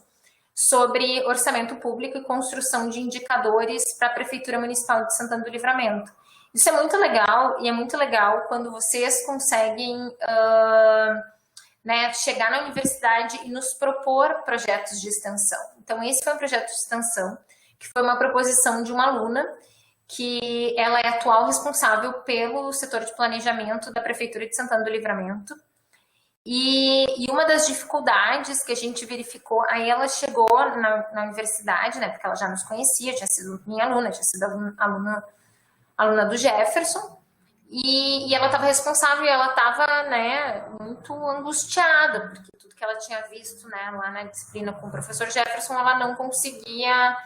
sobre orçamento público e construção de indicadores para a Prefeitura Municipal de Santana do Livramento. Isso é muito legal, e é muito legal quando vocês conseguem né, chegar na universidade e nos propor projetos de extensão. Então, esse foi um projeto de extensão que foi uma proposição de uma aluna, que ela é atual responsável pelo setor de planejamento da Prefeitura de Santana do Livramento. E uma das dificuldades que a gente verificou, aí ela chegou na universidade, né, porque ela já nos conhecia, tinha sido minha aluna, tinha sido aluna do Jefferson, e ela estava responsável, e ela estava, né, muito angustiada, porque tudo que ela tinha visto, né, lá na disciplina com o professor Jefferson, ela não conseguia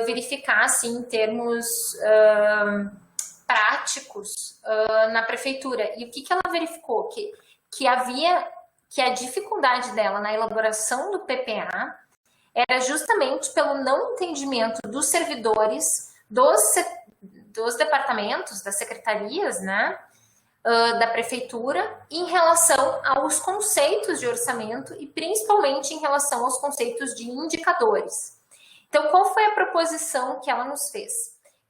verificar, assim, em termos práticos na prefeitura. E o que ela verificou? Que a dificuldade dela na elaboração do PPA era justamente pelo não entendimento dos servidores dos departamentos, das secretarias, né, da prefeitura, em relação aos conceitos de orçamento e principalmente em relação aos conceitos de indicadores. Então, qual foi a proposição que ela nos fez?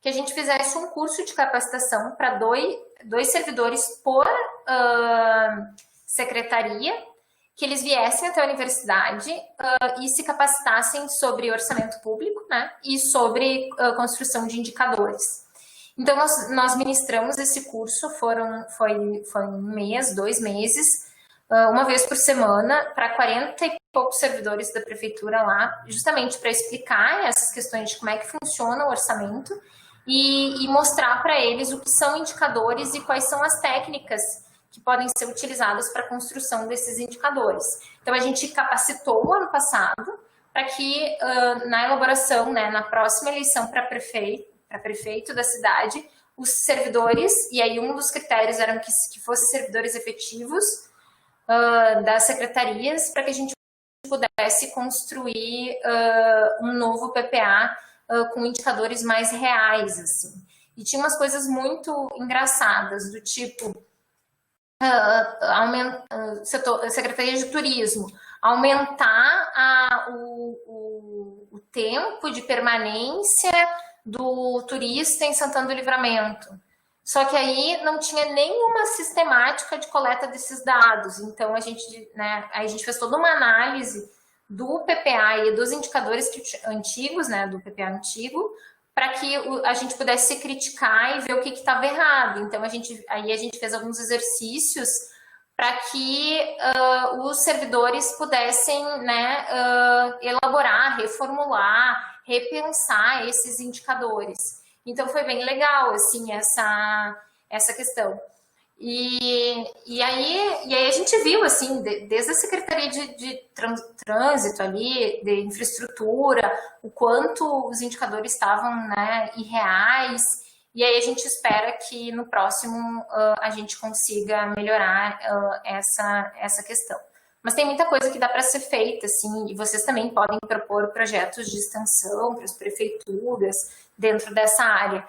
Que a gente fizesse um curso de capacitação para dois servidores por secretaria, que eles viessem até a universidade e se capacitassem sobre orçamento público, né, e sobre construção de indicadores. Então, nós ministramos esse curso, foi um mês, 2 meses, uma vez por semana, para 40 e poucos servidores da prefeitura lá, justamente para explicar essas questões de como é que funciona o orçamento e mostrar para eles o que são indicadores e quais são as técnicas que podem ser utilizadas para a construção desses indicadores. Então, a gente capacitou o ano passado para que na elaboração, né, na próxima eleição para prefeito da cidade, os servidores, e aí um dos critérios eram que fossem servidores efetivos das secretarias, para que a gente pudesse construir um novo PPA com indicadores mais reais, assim. E tinha umas coisas muito engraçadas, do tipo Secretaria de Turismo, aumentar o tempo de permanência do turista em Santana do Livramento. Só que aí não tinha nenhuma sistemática de coleta desses dados. Então, a gente fez toda uma análise do PPA e dos indicadores antigos, né, do PPA antigo, para que a gente pudesse se criticar e ver o que estava errado. Então, aí a gente fez alguns exercícios para que os servidores pudessem, né, elaborar, reformular, repensar esses indicadores. Então, foi bem legal, assim, essa questão. E aí a gente viu, assim, desde a Secretaria de Trânsito ali, de Infraestrutura, o quanto os indicadores estavam, né, irreais, e aí a gente espera que no próximo a gente consiga melhorar essa questão. Mas tem muita coisa que dá para ser feita, assim, e vocês também podem propor projetos de extensão para as prefeituras dentro dessa área.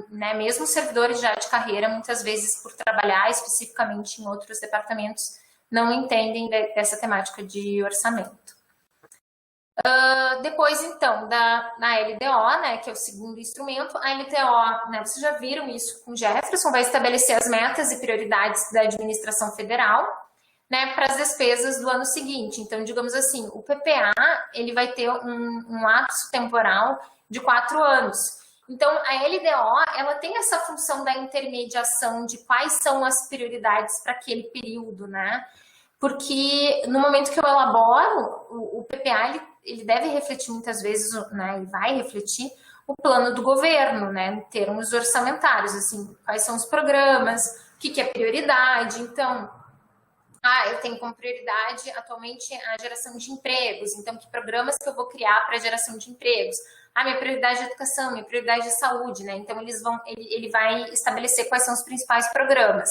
Né, mesmo servidores já de carreira, muitas vezes por trabalhar especificamente em outros departamentos, não entendem dessa temática de orçamento. Depois, então, na LDO, né, que é o segundo instrumento, a LDO, né, vocês já viram isso com o Jefferson, vai estabelecer as metas e prioridades da administração federal, né, para as despesas do ano seguinte. Então, digamos assim, o PPA ele vai ter um lapso temporal de 4 anos. Então, a LDO, ela tem essa função da intermediação de quais são as prioridades para aquele período, né? Porque no momento que eu elaboro, o PPA, ele deve refletir muitas vezes, né, e vai refletir o plano do governo, né, em termos orçamentários, assim, quais são os programas, o que é prioridade. Então, eu tenho como prioridade atualmente a geração de empregos, então que programas que eu vou criar para a geração de empregos? Minha prioridade é educação, minha prioridade é saúde, né? Então ele vai estabelecer quais são os principais programas.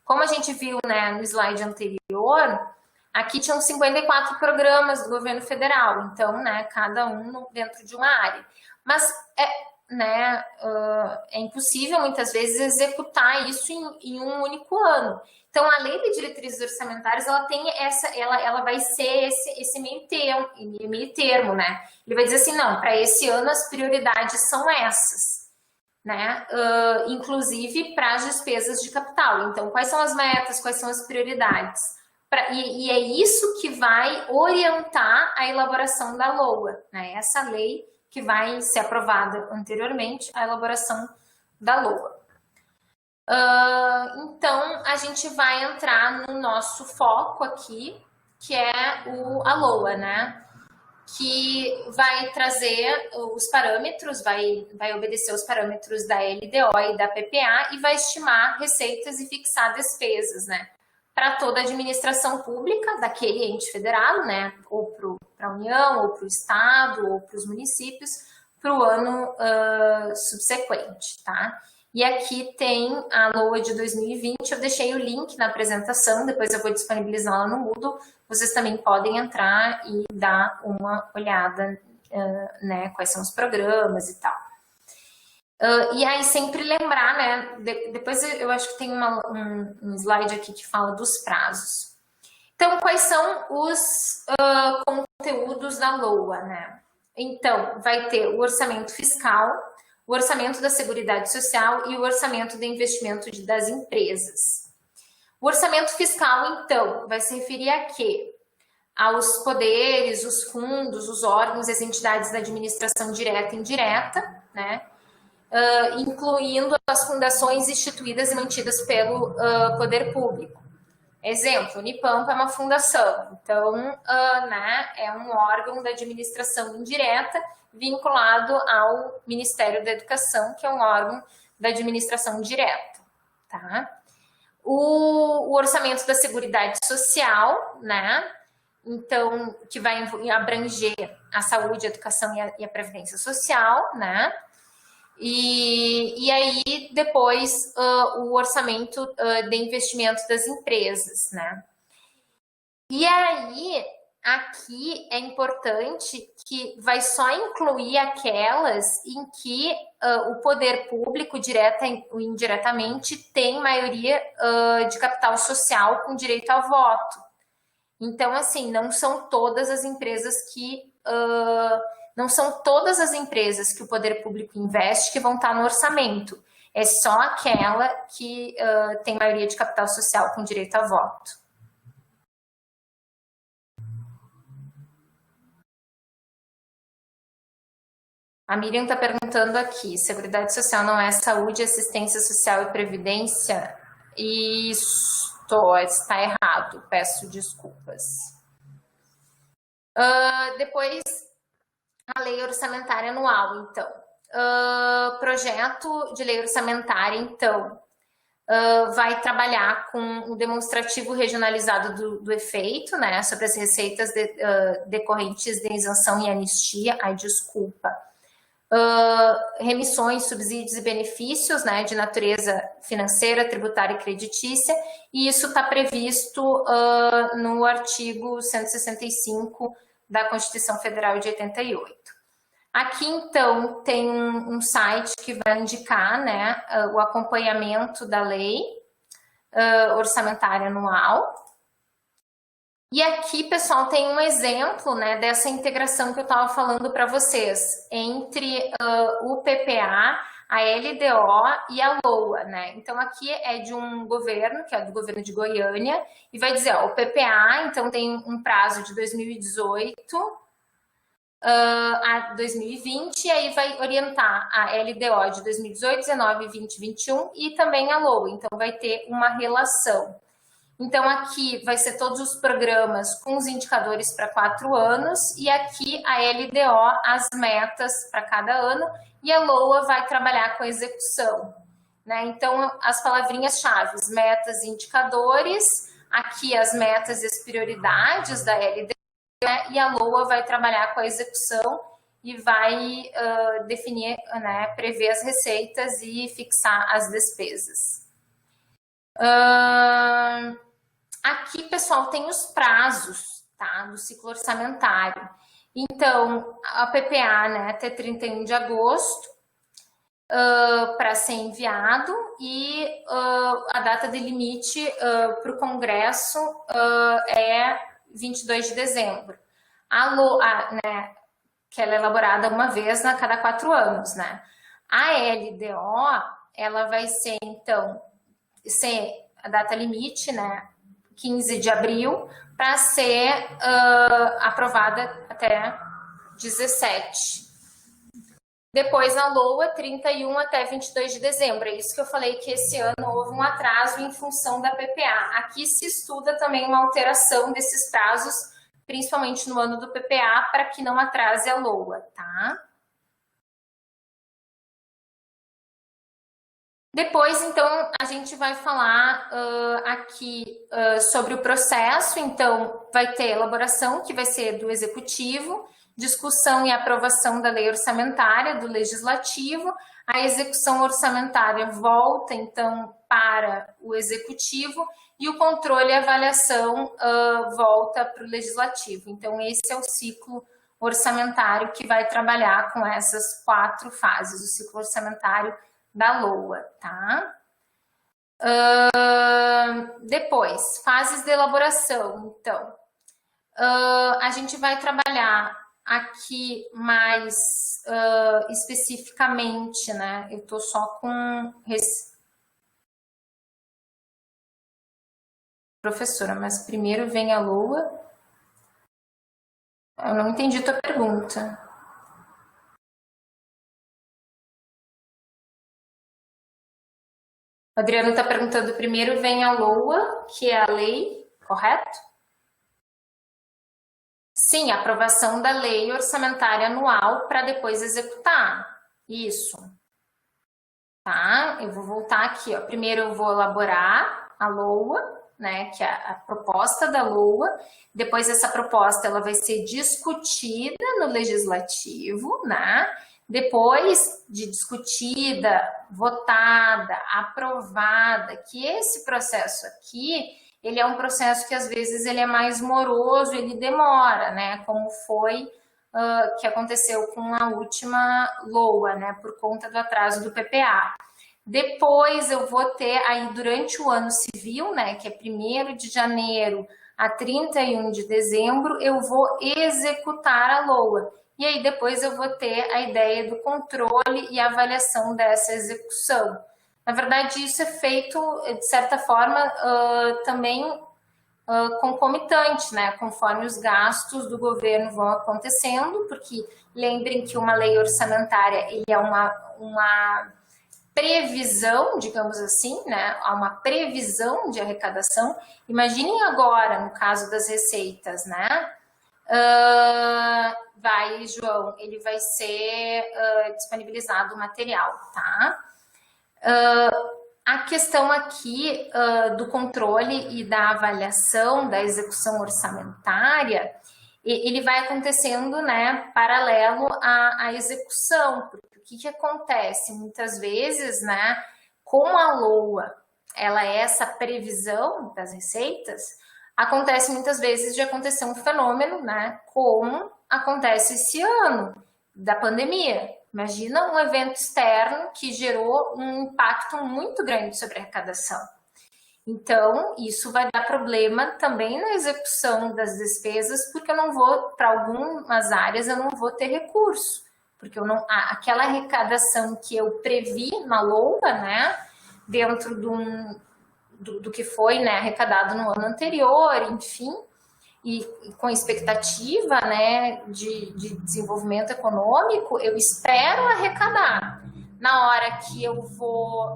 Como a gente viu, né, no slide anterior, aqui tinham 54 programas do governo federal, então, né, cada um dentro de uma área. Mas é impossível, muitas vezes, executar isso em um único ano. Então, a lei de diretrizes orçamentárias, ela tem ela vai ser esse meio termo, né? Ele vai dizer assim, não, para esse ano as prioridades são essas, né? Inclusive para as despesas de capital. Então, quais são as metas, quais são as prioridades? E é isso que vai orientar a elaboração da LOA, né? Essa lei que vai ser aprovada anteriormente, a elaboração da LOA. Então, a gente vai entrar no nosso foco aqui, que é a LOA, né? Que vai trazer os parâmetros, vai obedecer os parâmetros da LDO e da PPA e vai estimar receitas e fixar despesas, né? Para toda a administração pública daquele ente federado, né? Ou para a União, ou para o Estado, ou para os municípios, para o ano subsequente, tá? E aqui tem a LOA de 2020, eu deixei o link na apresentação, depois eu vou disponibilizá-la no Moodle, vocês também podem entrar e dar uma olhada, né, quais são os programas e tal. E aí sempre lembrar, né, depois eu acho que tem um slide aqui que fala dos prazos. Então, quais são os conteúdos da LOA, né? Então, vai ter o orçamento fiscal, o orçamento da Seguridade Social e o orçamento de investimento das empresas. O orçamento fiscal, então, vai se referir a quê? Aos poderes, os fundos, os órgãos e as entidades da administração direta e indireta, né? Incluindo as fundações instituídas e mantidas pelo poder público. Exemplo, Unipampa é uma fundação, então né, é um órgão da administração indireta vinculado ao Ministério da Educação, que é um órgão da administração direta, tá? O orçamento da Seguridade Social, né? Então, que vai abranger a saúde, a educação e a previdência social, né? E aí, depois, o orçamento de investimento das empresas, né? E aí, aqui é importante que vai só incluir aquelas em que o poder público, direta ou indiretamente, tem maioria de capital social com direito ao voto. Então, assim, não são todas as empresas que... não são todas as empresas que o poder público investe que vão estar no orçamento. É só aquela que tem maioria de capital social com direito a voto. A Miriam está perguntando aqui, Seguridade Social não é saúde, assistência social e previdência? Isso, está errado, peço desculpas. Depois, a lei orçamentária anual, então. Projeto de lei orçamentária, então, vai trabalhar com o demonstrativo regionalizado do efeito, né, sobre as receitas decorrentes de isenção e anistia, remissões, subsídios e benefícios, né, de natureza financeira, tributária e creditícia, e isso está previsto no artigo 165 da Constituição Federal de 88. Aqui, então, tem um site que vai indicar, né, o acompanhamento da lei orçamentária anual. E aqui, pessoal, tem um exemplo, né, dessa integração que eu estava falando para vocês, entre o PPA, a LDO e a LOA, né? Então, aqui é de um governo, que é do governo de Goiânia, e vai dizer, ó, o PPA, então, tem um prazo de 2018 a 2020, e aí vai orientar a LDO de 2018, 19, 20, 21 e também a LOA, então vai ter uma relação. Então, aqui vai ser todos os programas com os indicadores para 4 anos, e aqui a LDO, as metas para cada ano, e a LOA vai trabalhar com a execução, né? Então, as palavrinhas-chave, metas e indicadores, aqui as metas e as prioridades da LDO, né? E a LOA vai trabalhar com a execução e vai definir, né, prever as receitas e fixar as despesas. Aqui, pessoal, tem os prazos, tá, do ciclo orçamentário. Então, a PPA, né, até 31 de agosto, para ser enviado, e a data de limite para o Congresso é 22 de dezembro. Né, que ela é elaborada uma vez a cada 4 anos, né? A LDO, ela vai ser, então, a data limite, né, 15 de abril, para ser aprovada até 17. Depois, a LOA, 31 até 22 de dezembro. É isso que eu falei, que esse ano houve um atraso em função da PPA. Aqui se estuda também uma alteração desses prazos, principalmente no ano do PPA, para que não atrase a LOA, tá? Depois, então, a gente vai falar aqui sobre o processo. Então, vai ter elaboração, que vai ser do Executivo, discussão e aprovação da lei orçamentária do Legislativo, a execução orçamentária volta, então, para o Executivo, e o controle e avaliação volta para o Legislativo. Então, esse é o ciclo orçamentário que vai trabalhar com essas 4 fases, o ciclo orçamentário da LOA, tá? Depois, fases de elaboração. Então, a gente vai trabalhar aqui mais especificamente, né? Eu tô só com... Professora, mas primeiro vem a LOA? Eu não entendi a tua pergunta. O Adriano está perguntando, primeiro vem a LOA, que é a lei, correto? Sim, a aprovação da lei orçamentária anual para depois executar. Isso. Tá? Eu vou voltar aqui, ó. Primeiro eu vou elaborar a LOA, né, que é a proposta da LOA. Depois essa proposta ela vai ser discutida no Legislativo, né? Depois de discutida, votada, aprovada, que esse processo aqui, ele é um processo que às vezes ele é mais moroso, ele demora, né? Como foi que aconteceu com a última LOA, né? Por conta do atraso do PPA. Depois eu vou ter aí durante o ano civil, né? Que é 1º de janeiro a 31 de dezembro, eu vou executar a LOA. E aí depois eu vou ter a ideia do controle e avaliação dessa execução. Na verdade, isso é feito, de certa forma, também concomitante, né? Conforme os gastos do governo vão acontecendo, porque lembrem que uma lei orçamentária ele é uma previsão, digamos assim, né? Há uma previsão de arrecadação. Imaginem agora, no caso das receitas, né? João, ele vai ser disponibilizado o material, tá? A questão aqui do controle e da avaliação da execução orçamentária, ele vai acontecendo, né, paralelo à execução, porque o que acontece? Muitas vezes, né, como a LOA, ela é essa previsão das receitas, acontece muitas vezes de acontecer um fenômeno, né, como acontece esse ano da pandemia. Imagina um evento externo que gerou um impacto muito grande sobre a arrecadação. Então, isso vai dar problema também na execução das despesas, porque eu não vou, para algumas áreas, eu não vou ter recurso, porque eu não, aquela arrecadação que eu previ na LOA, né, dentro do que foi, né, arrecadado no ano anterior, enfim, e com expectativa, né, de desenvolvimento econômico, eu espero arrecadar. na hora que eu vou,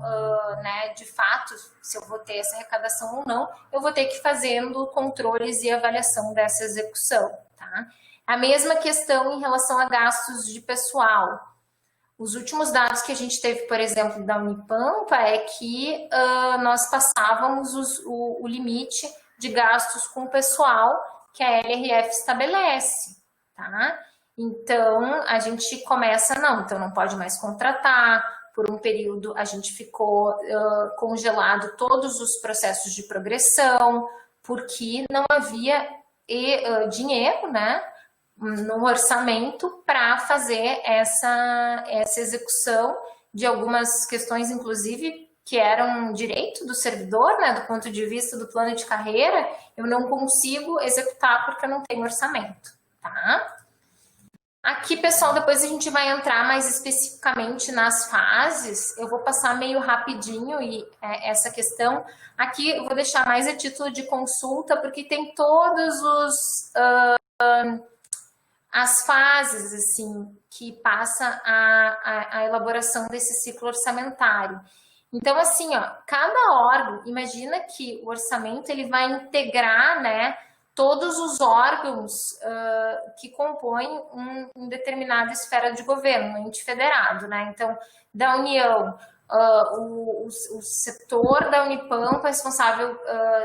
né, de fato, se eu vou ter essa arrecadação ou não, eu vou ter que ir fazendo controles e avaliação dessa execução, tá? A mesma questão em relação a gastos de pessoal. Os últimos dados que a gente teve, por exemplo, da Unipampa, é que nós passávamos o limite de gastos com o pessoal que a LRF estabelece, tá? Então, a gente começa, então não pode mais contratar, por um período a gente ficou congelado todos os processos de progressão, porque não havia dinheiro, né, no orçamento para fazer essa execução de algumas questões, inclusive, que eram direito do servidor, né, do ponto de vista do plano de carreira, eu não consigo executar porque eu não tenho orçamento, tá? Aqui, pessoal, depois a gente vai entrar mais especificamente nas fases, eu vou passar meio rapidinho essa questão. Aqui eu vou deixar mais a título de consulta, porque tem todos as fases, assim, que passa a elaboração desse ciclo orçamentário. Então, assim, ó, cada órgão, imagina que o orçamento ele vai integrar, né, todos os órgãos que compõem uma determinada esfera de governo, um ente federado, né? Então, da União, o setor da Unipampa é responsável,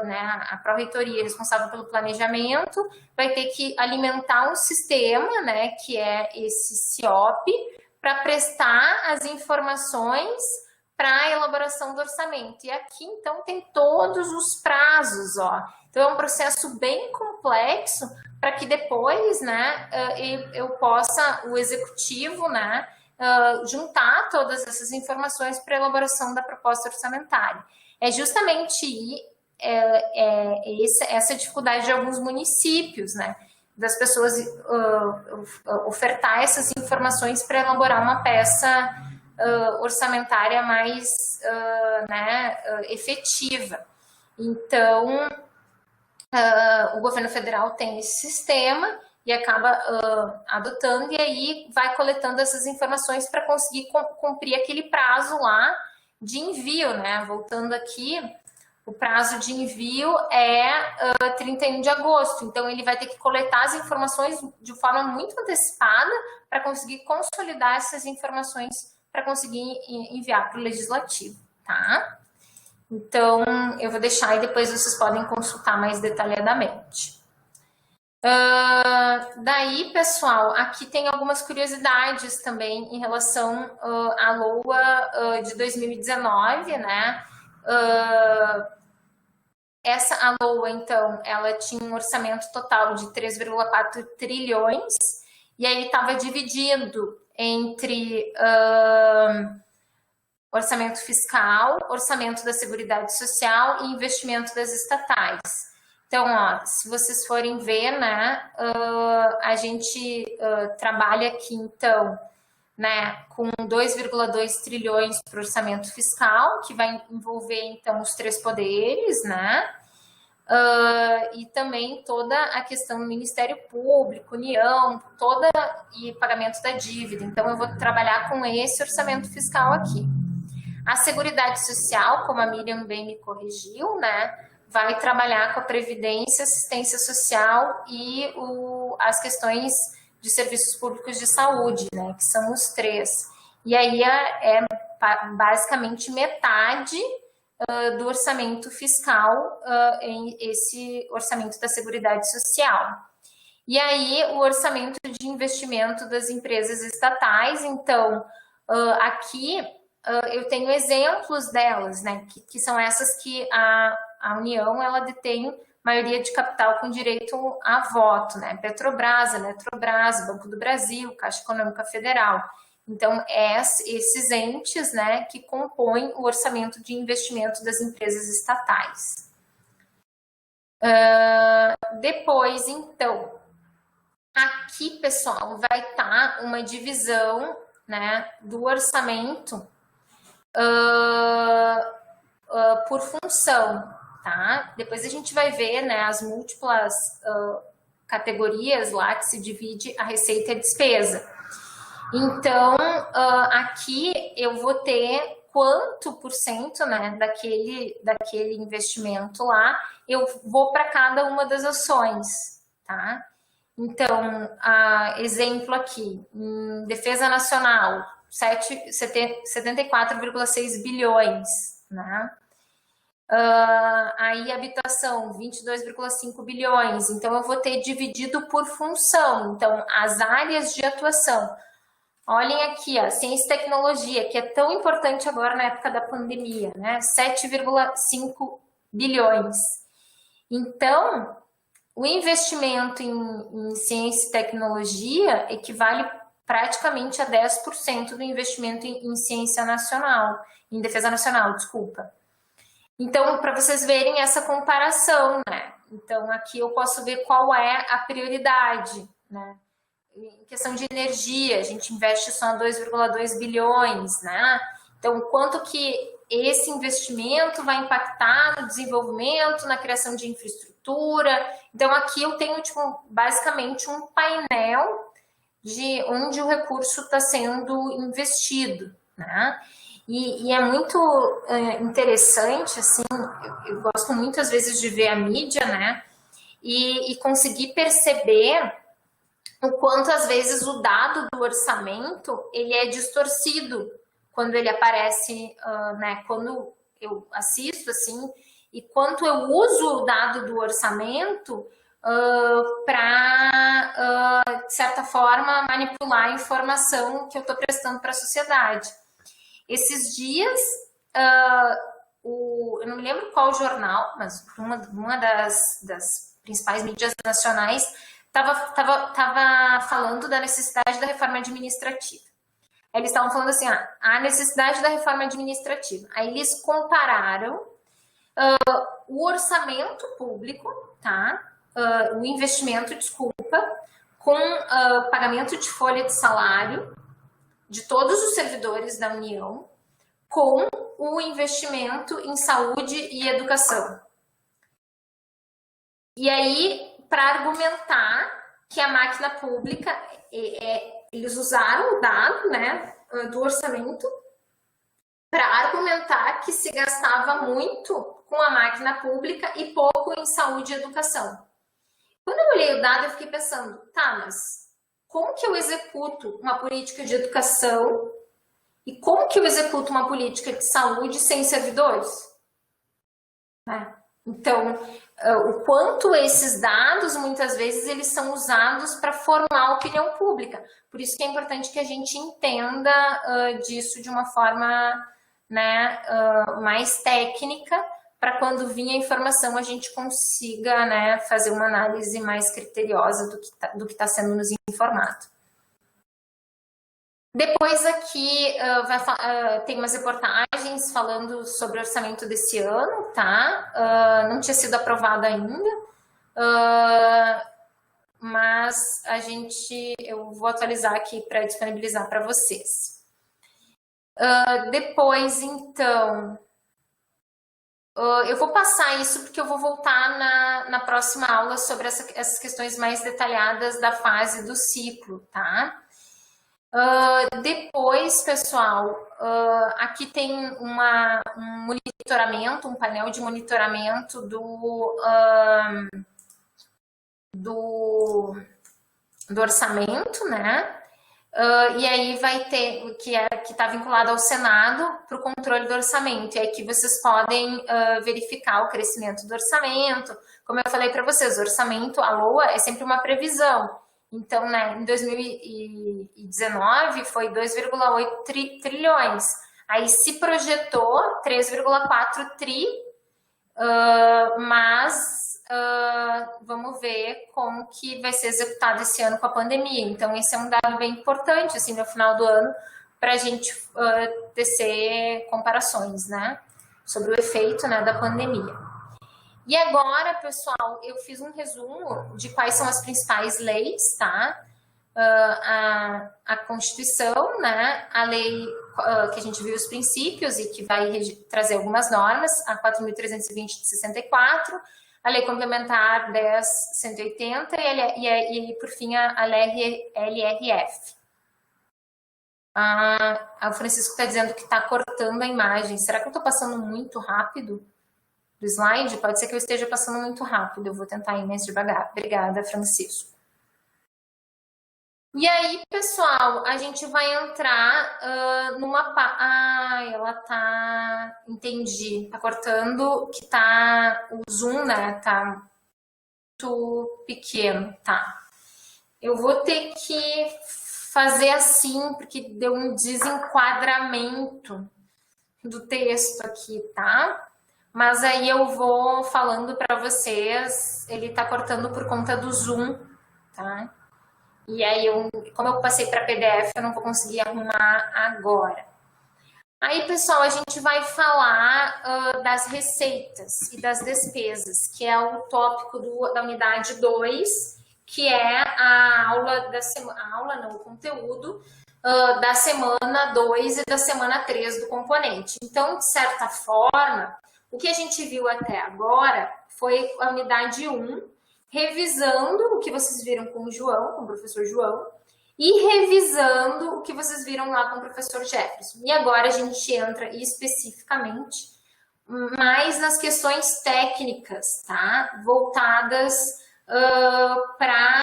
né, a pró-reitoria é responsável pelo planejamento, vai ter que alimentar um sistema, né, que é esse CIOP, para prestar as informações para a elaboração do orçamento. E aqui, então, tem todos os prazos, ó. Então, é um processo bem complexo para que depois, né, eu possa, o executivo, né, juntar todas essas informações para a elaboração da proposta orçamentária. É justamente essa dificuldade de alguns municípios, né, das pessoas ofertar essas informações para elaborar uma peça orçamentária mais né, efetiva. Então, o governo federal tem esse sistema e acaba adotando, e aí vai coletando essas informações para conseguir cumprir aquele prazo lá de envio, né? Voltando aqui, o prazo de envio é 31 de agosto, então ele vai ter que coletar as informações de forma muito antecipada para conseguir consolidar essas informações para conseguir enviar para o legislativo, tá? Então, eu vou deixar e depois vocês podem consultar mais detalhadamente. Daí, pessoal, aqui tem algumas curiosidades também em relação à LOA de 2019, né? Essa LOA, então, ela tinha um orçamento total de 3,4 trilhões, e aí estava dividido entre orçamento fiscal, orçamento da Seguridade Social e investimento das estatais. Então, ó, se vocês forem ver, né, a gente trabalha aqui, então, né, com 2,2 trilhões para o orçamento fiscal, que vai envolver, então, os três poderes, né, e também toda a questão do Ministério Público, União, e pagamento da dívida. Então, eu vou trabalhar com esse orçamento fiscal aqui. A Seguridade Social, como a Miriam bem me corrigiu, né, vai trabalhar com a Previdência, Assistência Social e as questões de serviços públicos de saúde, né, que são os três. E aí é basicamente metade do orçamento fiscal em esse orçamento da Seguridade Social. E aí o orçamento de investimento das empresas estatais, então, aqui eu tenho exemplos delas, né, que são essas que a União, ela detém maioria de capital com direito a voto, né, Petrobras, Eletrobras, Banco do Brasil, Caixa Econômica Federal. Então, esses entes, né, que compõem o orçamento de investimento das empresas estatais. Depois, então, aqui, pessoal, vai estar uma divisão, né, do orçamento por função, tá? Depois a gente vai ver, né, as múltiplas categorias lá que se divide a receita e a despesa. Então, aqui eu vou ter quanto por cento, né, daquele investimento lá, eu vou para cada uma das ações, tá? Então, exemplo aqui, em defesa nacional, 74,6 bilhões, né? Aí habitação, 22,5 bilhões. Então, eu vou ter dividido por função. Então, as áreas de atuação. Olhem aqui, ó, ciência e tecnologia, que é tão importante agora na época da pandemia, né? 7,5 bilhões. Então, o investimento em ciência e tecnologia equivale praticamente a 10% do investimento em ciência nacional, em defesa nacional, desculpa. Então, para vocês verem essa comparação, né? Então, aqui eu posso ver qual é a prioridade, né? Em questão de energia, a gente investe só 2,2 bilhões, né? Então, quanto que esse investimento vai impactar no desenvolvimento, na criação de infraestrutura. Então, aqui eu tenho, tipo, basicamente um painel de onde o recurso está sendo investido, né? E é muito interessante, assim, eu gosto muitas vezes de ver a mídia, né? E conseguir perceber o quanto, às vezes, o dado do orçamento, ele é distorcido quando ele aparece, né? Quando eu assisto, assim, e quanto eu uso o dado do orçamento para, de certa forma, manipular a informação que eu estou prestando para a sociedade. Esses dias, eu não me lembro qual jornal, mas uma das principais mídias nacionais estava falando da necessidade da reforma administrativa. Eles estavam falando assim, a necessidade da reforma administrativa. Aí eles compararam o orçamento público, tá? O investimento, desculpa, com pagamento de folha de salário de todos os servidores da União, com o investimento em saúde e educação. E aí, para argumentar que a máquina pública, eles usaram o dado, né, do orçamento para argumentar que se gastava muito com a máquina pública e pouco em saúde e educação. Quando eu olhei o dado, eu fiquei pensando, tá, mas como que eu executo uma política de educação e como que eu executo uma política de saúde sem servidores? Então, o quanto esses dados, muitas vezes, eles são usados para formar a opinião pública. Por isso que é importante que a gente entenda disso de uma forma, né, mais técnica, para quando vir a informação a gente consiga, né, fazer uma análise mais criteriosa do que está sendo nos informado. Depois aqui tem umas reportagens falando sobre o orçamento desse ano, tá? Não tinha sido aprovado ainda, mas eu vou atualizar aqui para disponibilizar para vocês. Depois, então, eu vou passar isso porque eu vou voltar na próxima aula sobre essas questões mais detalhadas da fase do ciclo, tá? Depois, pessoal, aqui tem um monitoramento, um painel de monitoramento do orçamento, né? E aí vai ter, que está vinculado ao Senado, para o controle do orçamento. E aqui vocês podem verificar o crescimento do orçamento. Como eu falei para vocês, o orçamento, a LOA, é sempre uma previsão. Então, né, em 2019 foi 2,8 trilhões. Aí se projetou 3,4 tri, mas vamos ver como que vai ser executado esse ano com a pandemia. Então, esse é um dado bem importante, assim, no final do ano, para a gente tecer comparações, né, sobre o efeito, né, da pandemia. E agora, pessoal, eu fiz um resumo de quais são as principais leis, tá? A Constituição, né? A lei que a gente viu os princípios e que vai trazer algumas normas, a 4.320 de 64, a Lei Complementar 10.180 e por fim, a LRF. O Francisco está dizendo que está cortando a imagem. Será que eu estou passando muito rápido do slide? Pode ser que eu esteja passando muito rápido. Eu vou tentar ir mais devagar. Obrigada, Francisco. E aí, pessoal, a gente vai entrar numa... ela tá... Entendi. Tá cortando, que tá... O zoom, né? Tá muito pequeno, tá? Eu vou ter que fazer assim, porque deu um desenquadramento do texto aqui, tá? Mas aí eu vou falando para vocês, ele tá cortando por conta do zoom, tá? E aí, como eu passei para PDF, eu não vou conseguir arrumar agora. Aí, pessoal, a gente vai falar das receitas e das despesas, que é o tópico da unidade 2, que é a aula da semana, o conteúdo da semana 2 e da semana 3 do componente. Então, de certa forma, o que a gente viu até agora foi a unidade 1, revisando o que vocês viram com o João, com o professor João, e revisando o que vocês viram lá com o professor Jefferson. E agora a gente entra especificamente mais nas questões técnicas, tá? Voltadas para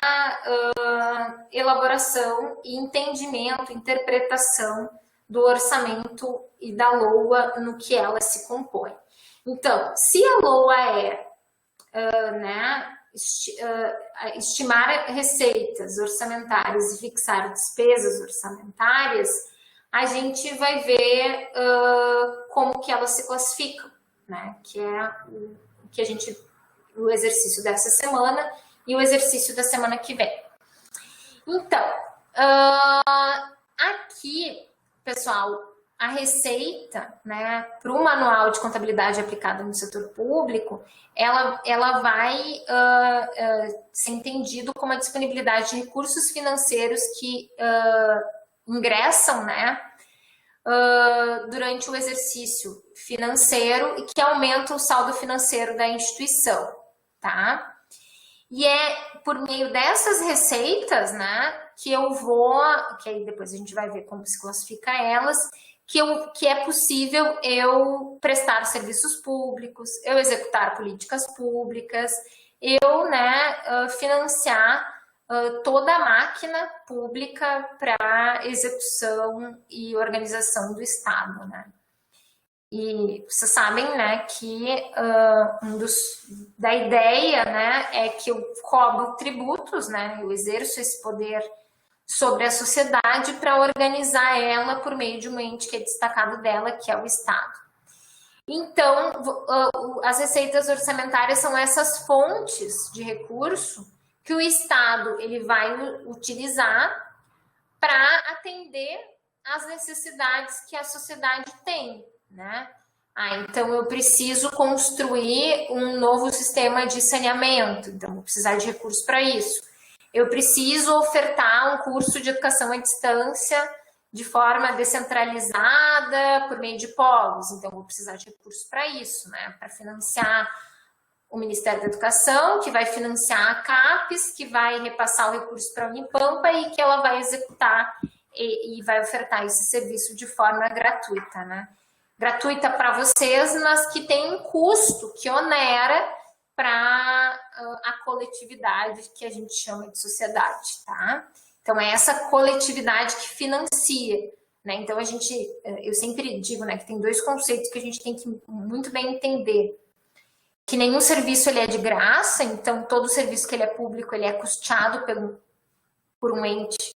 elaboração e entendimento, interpretação do orçamento e da LOA no que ela se compõe. Então, se a LOA é estimar receitas orçamentárias e fixar despesas orçamentárias, a gente vai ver como que elas se classificam, né? Que é o exercício dessa semana e o exercício da semana que vem. Então, aqui, pessoal, a receita, né, para o manual de contabilidade aplicada no setor público, ela vai ser entendido como a disponibilidade de recursos financeiros que ingressam, né, durante o exercício financeiro e que aumentam o saldo financeiro da instituição, tá? E é por meio dessas receitas, né, que aí depois a gente vai ver como se classifica elas, que é possível eu prestar serviços públicos, eu executar políticas públicas, eu, né, financiar toda a máquina pública para execução e organização do Estado, né? E vocês sabem, né, que da ideia, né, é que eu cobro tributos, né, eu exerço esse poder sobre a sociedade para organizar ela por meio de um ente que é destacado dela, que é o Estado. Então, as receitas orçamentárias são essas fontes de recurso que o Estado ele vai utilizar para atender às necessidades que a sociedade tem, né? Então eu preciso construir um novo sistema de saneamento, então vou precisar de recursos para isso. Eu preciso ofertar um curso de educação à distância de forma descentralizada por meio de polos, então vou precisar de recursos para isso, né? Para financiar o Ministério da Educação, que vai financiar a CAPES, que vai repassar o recurso para a Unipampa e que ela vai executar e vai ofertar esse serviço de forma gratuita, né? Gratuita para vocês, mas que tem um custo que onera para a coletividade que a gente chama de sociedade, tá? Então, é essa coletividade que financia, né? Então, eu sempre digo, né, que tem dois conceitos que a gente tem que muito bem entender. Que nenhum serviço ele é de graça, então todo serviço que ele é público, ele é custeado por um ente,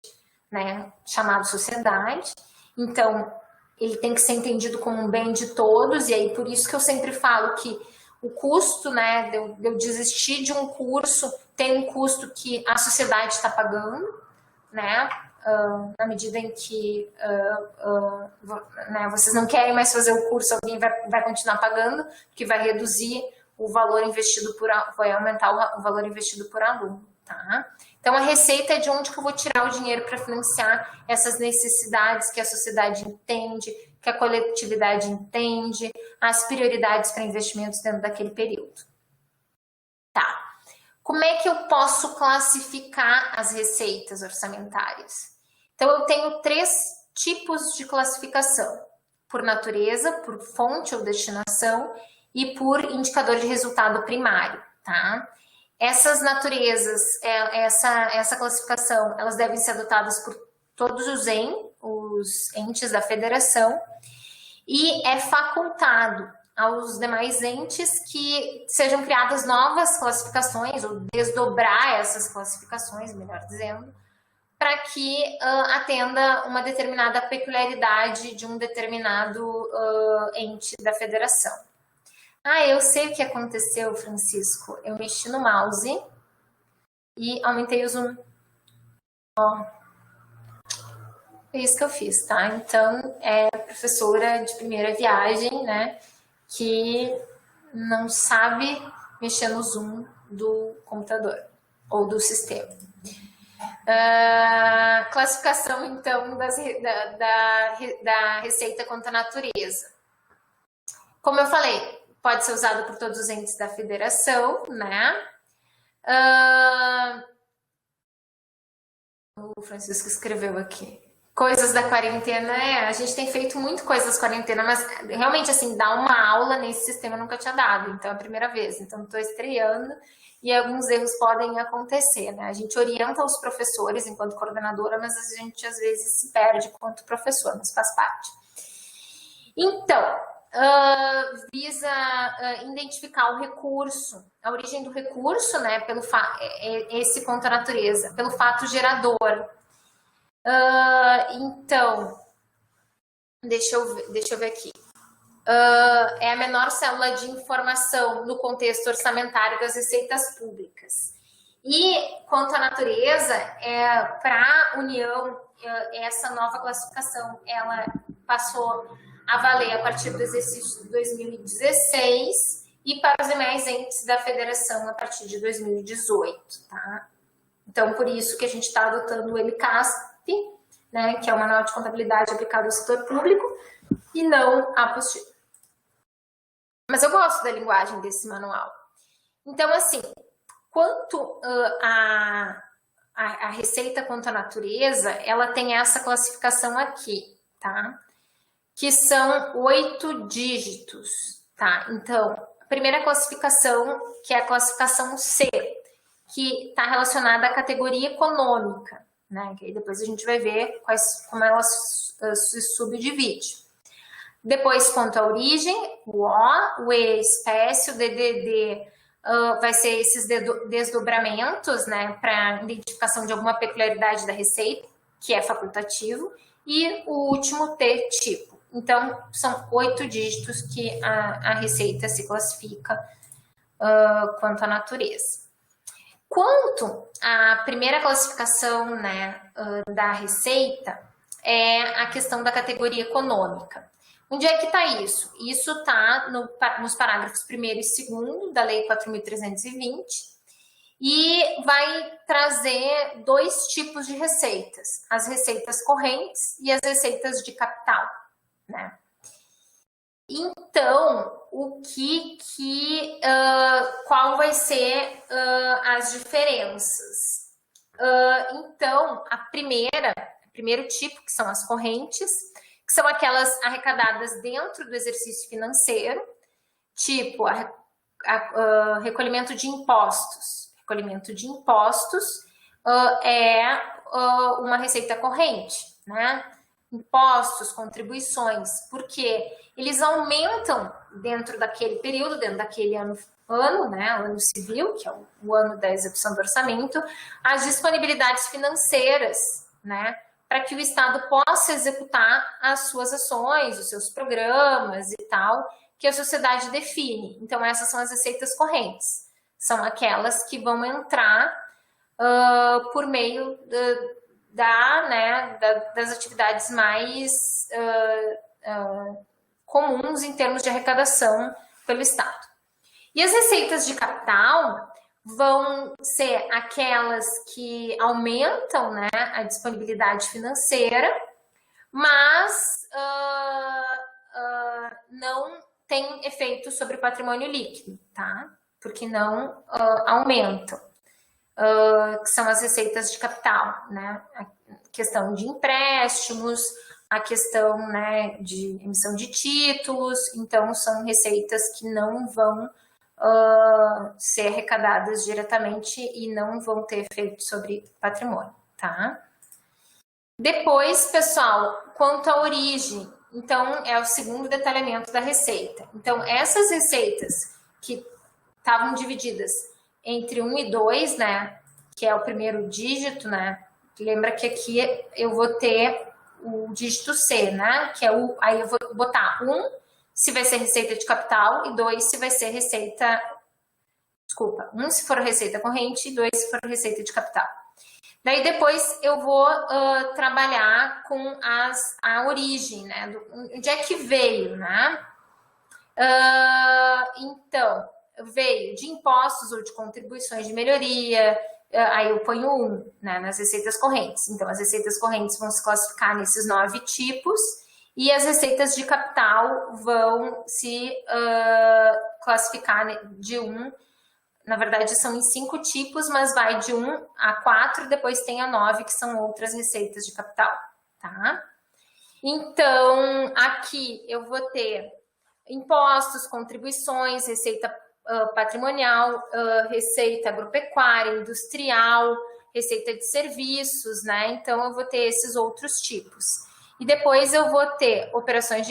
né, chamado sociedade. Então, ele tem que ser entendido como um bem de todos, e aí por isso que eu sempre falo que o custo, né, de eu desistir de um curso tem um custo que a sociedade está pagando, né, na medida em que né, vocês não querem mais fazer o curso, alguém vai continuar pagando, que vai reduzir o valor investido vai aumentar o valor investido por aluno, tá? Então, a receita é de onde que eu vou tirar o dinheiro para financiar essas necessidades que a sociedade entende, que a coletividade entende, as prioridades para investimentos dentro daquele período. Tá. Como é que eu posso classificar as receitas orçamentárias? Então, eu tenho três tipos de classificação: por natureza, por fonte ou destinação e por indicador de resultado primário, tá? Essas naturezas, essa classificação, elas devem ser adotadas por todos os entes da federação, e é facultado aos demais entes que sejam criadas novas classificações, ou desdobrar essas classificações, melhor dizendo, para que atenda uma determinada peculiaridade de um determinado ente da federação. Eu sei o que aconteceu, Francisco. Eu mexi no mouse e aumentei o zoom. É isso que eu fiz, tá? Então, é professora de primeira viagem, né, que não sabe mexer no zoom do computador ou do sistema. Classificação, então, da receita quanto à natureza. Como eu falei, pode ser usado por todos os entes da federação, né? O Francisco escreveu aqui. Coisas da quarentena, a gente tem feito muito coisas da quarentena, mas realmente, assim, dar uma aula nesse sistema eu nunca tinha dado, então é a primeira vez, então estou estreando e alguns erros podem acontecer, né? A gente orienta os professores enquanto coordenadora, mas a gente às vezes se perde enquanto professor, mas faz parte. Então, visa identificar o recurso, a origem do recurso, né, esse quanto à natureza, pelo fato gerador. Então, deixa eu ver aqui. É a menor célula de informação no contexto orçamentário das receitas públicas. E, quanto à natureza, para a União, essa nova classificação, ela passou a valer a partir do exercício de 2016 e para os demais entes da federação a partir de 2018, tá? Então, por isso que a gente está adotando o MCASP, né, que é o Manual de Contabilidade aplicado ao setor público, e não a apostila. Mas eu gosto da linguagem desse manual. Então, assim, quanto a receita quanto à natureza, ela tem essa classificação aqui, tá? Que são 8 dígitos, tá? Então, a primeira classificação, que é a classificação C, que está relacionada à categoria econômica, né? Que aí depois a gente vai ver como ela se subdivide. Depois, quanto à origem, o O, o E, espécie, o DDD vai ser esses desdobramentos, né, para identificação de alguma peculiaridade da receita, que é facultativo, e o último T, tipo. Então, são 8 dígitos que a receita se classifica quanto à natureza. Quanto à primeira classificação, né, da receita, é a questão da categoria econômica. Onde é que está isso? Isso está nos parágrafos 1º e 2º da Lei 4.320 e vai trazer 2 tipos de receitas, as receitas correntes e as receitas de capital, né? Então, qual vai ser as diferenças? Então, primeiro tipo, que são as correntes, que são aquelas arrecadadas dentro do exercício financeiro, tipo recolhimento de impostos. Recolhimento de impostos é uma receita corrente, né? Impostos, contribuições, porque eles aumentam dentro daquele período, dentro daquele ano, né, ano civil, que é o ano da execução do orçamento, as disponibilidades financeiras, né, para que o Estado possa executar as suas ações, os seus programas e tal, que a sociedade define. Então, essas são as receitas correntes. São aquelas que vão entrar por meio das atividades mais comuns em termos de arrecadação pelo Estado. E as receitas de capital vão ser aquelas que aumentam, né, a disponibilidade financeira, mas não tem efeito sobre o patrimônio líquido, tá? Porque não aumentam, que são as receitas de capital, né? A questão de empréstimos, a questão, né, de emissão de títulos, então são receitas que não vão ser arrecadadas diretamente e não vão ter efeito sobre patrimônio, tá? Depois, pessoal, quanto à origem, então é o segundo detalhamento da receita. Então, essas receitas que estavam divididas entre 1 e 2, né, que é o primeiro dígito, né, lembra que aqui eu vou ter o dígito C, né, que é o, aí eu vou botar 1 se vai ser receita de capital e 2 se vai ser receita, desculpa, 1 se for receita corrente e 2 se for receita de capital. Daí depois eu vou trabalhar com a origem, né, onde é que veio, né, então, veio de impostos ou de contribuições de melhoria, aí eu ponho 1, né, nas receitas correntes. Então, as receitas correntes vão se classificar nesses 9 tipos e as receitas de capital vão se classificar de 1, na verdade são em 5 tipos, mas vai de 1 a 4, depois tem a 9, que são outras receitas de capital, tá? Então, aqui eu vou ter impostos, contribuições, receita patrimonial, receita agropecuária, industrial, receita de serviços, né? Então, eu vou ter esses outros tipos. E depois eu vou ter operações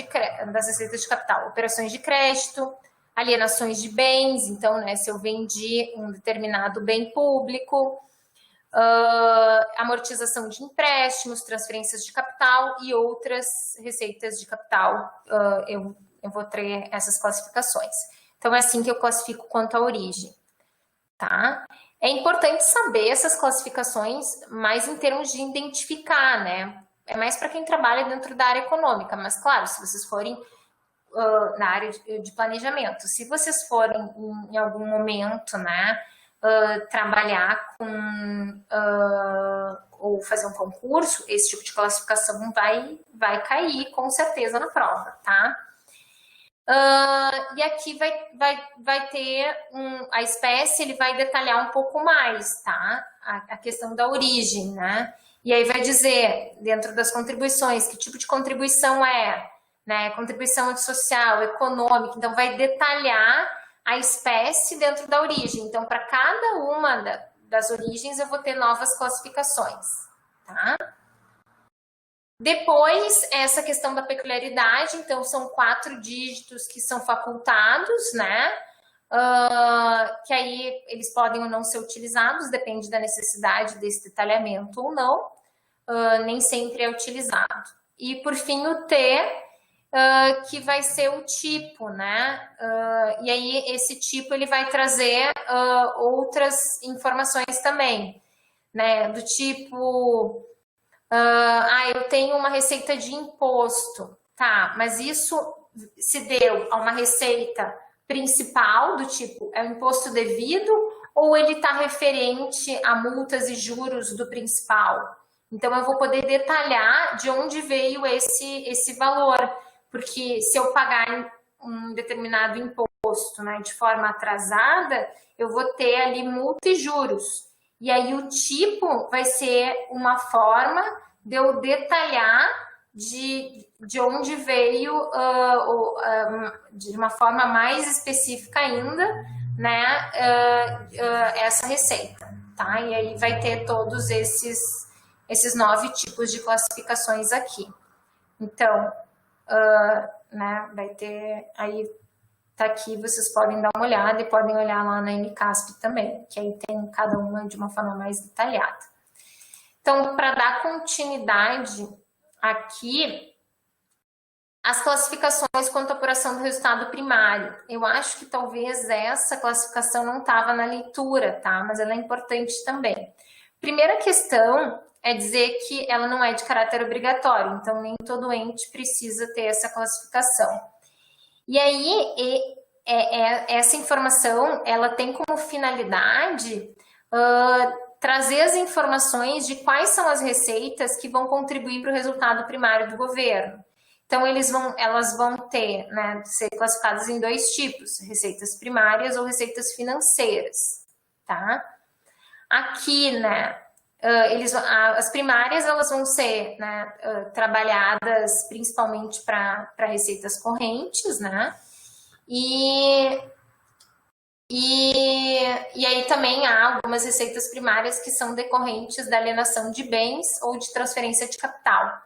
das receitas de capital, operações de crédito, alienações de bens, então, né, se eu vendi um determinado bem público, amortização de empréstimos, transferências de capital e outras receitas de capital, eu vou ter essas classificações. Então, é assim que eu classifico quanto à origem, tá? É importante saber essas classificações mais em termos de identificar, né? É mais para quem trabalha dentro da área econômica, mas, claro, se vocês forem na área de planejamento, se vocês forem em algum momento, né, trabalhar com ou fazer um concurso, esse tipo de classificação vai cair com certeza na prova, tá? E aqui vai ter a espécie, ele vai detalhar um pouco mais, tá? A questão da origem, né? E aí vai dizer, dentro das contribuições, que tipo de contribuição é, né? Contribuição social, econômica, então vai detalhar a espécie dentro da origem. Então, para cada uma das origens, eu vou ter novas classificações, tá? Depois, essa questão da peculiaridade, então, são 4 dígitos que são facultados, né? Que aí eles podem ou não ser utilizados, depende da necessidade desse detalhamento ou não, nem sempre é utilizado. E, por fim, o T, que vai ser o tipo, né? E aí, esse tipo, ele vai trazer outras informações também, né? Do tipo... eu tenho uma receita de imposto, tá, mas isso se deu a uma receita principal, do tipo, é o imposto devido, ou ele está referente a multas e juros do principal? Então, eu vou poder detalhar de onde veio esse valor, porque se eu pagar um determinado imposto, né, de forma atrasada, eu vou ter ali multa e juros. E aí o tipo vai ser uma forma de eu detalhar de onde veio, de uma forma mais específica ainda, né, essa receita, tá? E aí vai ter todos esses 9 tipos de classificações aqui. Então, né, vai ter aí... Tá aqui, vocês podem dar uma olhada e podem olhar lá na NCASP também, que aí tem cada uma de uma forma mais detalhada. Então, para dar continuidade aqui, as classificações quanto à apuração do resultado primário. Eu acho que talvez essa classificação não estava na leitura, tá? Mas ela é importante também. Primeira questão é dizer que ela não é de caráter obrigatório, então nem todo ente precisa ter essa classificação. E aí, essa informação, ela tem como finalidade trazer as informações de quais são as receitas que vão contribuir para o resultado primário do governo. Então, elas vão ter, né, ser classificadas em 2 tipos, receitas primárias ou receitas financeiras, tá? Aqui, né, as primárias elas vão ser, né, trabalhadas principalmente para receitas correntes, né? E aí também há algumas receitas primárias que são decorrentes da alienação de bens ou de transferência de capital.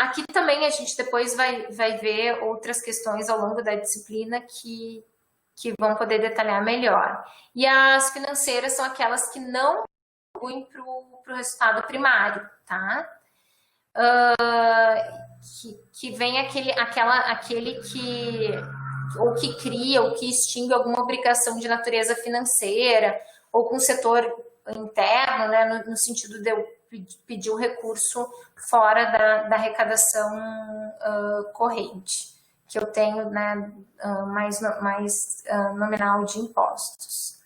Aqui também a gente depois vai ver outras questões ao longo da disciplina que vão poder detalhar melhor. E as financeiras são aquelas que não contribuem para o resultado primário, tá? Que vem aquele que ou que cria ou que extingue alguma obrigação de natureza financeira ou com o setor interno, né, no sentido de eu pedir o recurso fora da arrecadação corrente que eu tenho, né, mais nominal de impostos.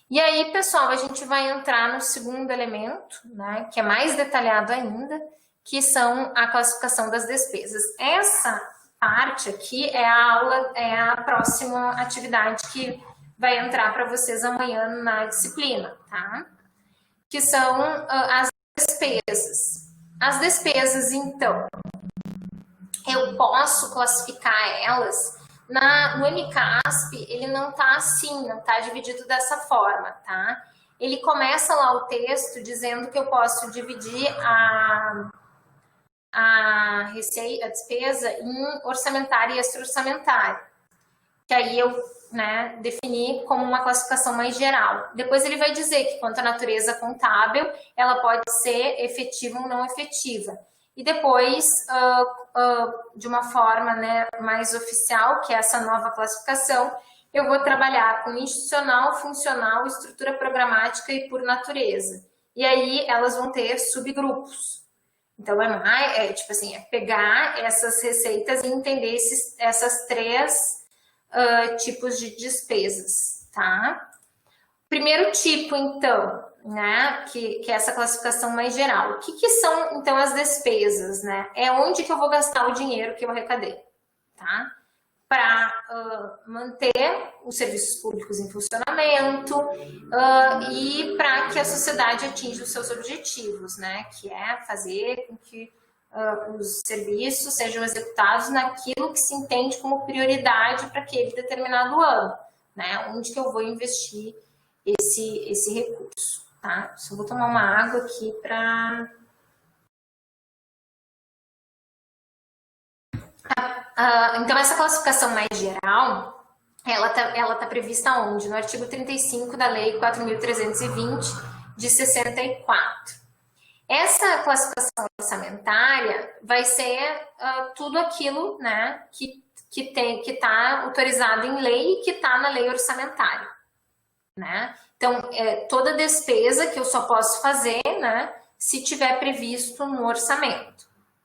E aí, pessoal, a gente vai entrar no segundo elemento, né, que é mais detalhado ainda, que são a classificação das despesas. Essa parte aqui é a próxima atividade que vai entrar para vocês amanhã na disciplina, tá? Que são as despesas. As despesas, então, eu posso classificar elas no MCASP, ele não tá assim, não tá dividido dessa forma, tá? Ele começa lá o texto dizendo que eu posso dividir a despesa em orçamentária e extra-orçamentária, que aí eu, né, defini como uma classificação mais geral. Depois ele vai dizer que quanto à natureza contábil, ela pode ser efetiva ou não efetiva. E depois, de uma forma, né, mais oficial, que é essa nova classificação, eu vou trabalhar com institucional, funcional, estrutura programática e por natureza. E aí elas vão ter subgrupos. Então, tipo assim, é pegar essas receitas e entender essas três tipos de despesas, tá? Primeiro tipo, então, né, que é essa classificação mais geral. O que são, então, as despesas, né? É onde que eu vou gastar o dinheiro que eu arrecadei, tá? Para manter os serviços públicos em funcionamento e para que a sociedade atinja os seus objetivos, né? Que é fazer com que os serviços sejam executados naquilo que se entende como prioridade para aquele determinado ano, né? Onde que eu vou investir esse recurso, tá? Só vou tomar uma água aqui para... Então, essa classificação mais geral, ela tá prevista onde? No artigo 35 da Lei 4.320, de 64. Essa classificação orçamentária vai ser tudo aquilo, né, que está autorizado em lei e que está na lei orçamentária, né? Então, toda despesa que eu só posso fazer, né, se tiver previsto no orçamento.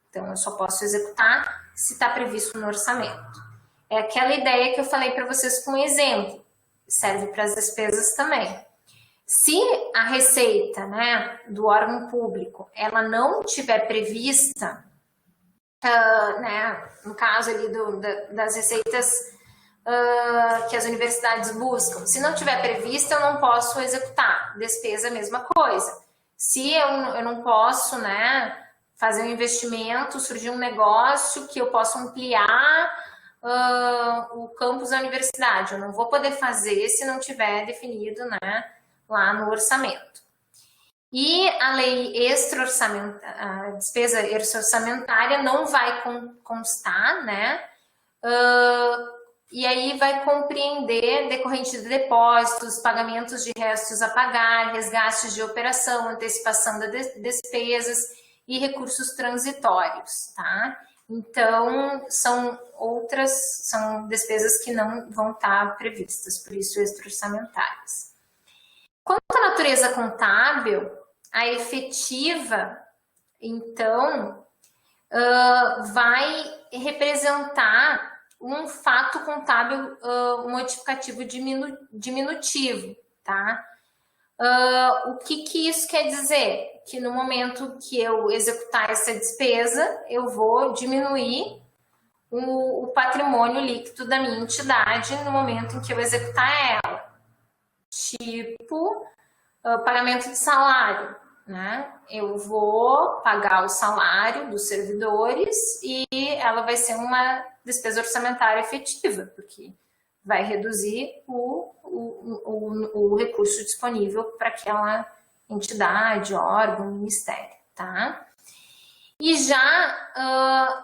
Então, eu só posso executar se está previsto no orçamento. É aquela ideia que eu falei para vocês com exemplo. Serve para as despesas também. Se a receita, né, do órgão público, ela não tiver prevista, né, no caso ali das receitas que as universidades buscam, se não tiver prevista, eu não posso executar. Despesa, a mesma coisa. Se eu não posso, né, fazer um investimento, surgir um negócio que eu possa ampliar o campus da universidade. Eu não vou poder fazer se não tiver definido, né, lá no orçamento. E a lei extra-orçamentária, a despesa extra-orçamentária não vai constar, né, e aí vai compreender decorrente de depósitos, pagamentos de restos a pagar, resgates de operação, antecipação das despesas e recursos transitórios, tá? Então, são despesas que não vão estar previstas, por isso extra-orçamentárias. Quanto à natureza contábil, a efetiva, então, vai representar um fato contábil modificativo diminutivo, tá? O que isso quer dizer? Que no momento que eu executar essa despesa, eu vou diminuir o patrimônio líquido da minha entidade no momento em que eu executar ela. Tipo, pagamento de salário, né? Eu vou pagar o salário dos servidores e ela vai ser uma despesa orçamentária efetiva, porque vai reduzir o recurso disponível para aquela entidade, órgão, ministério, tá? E já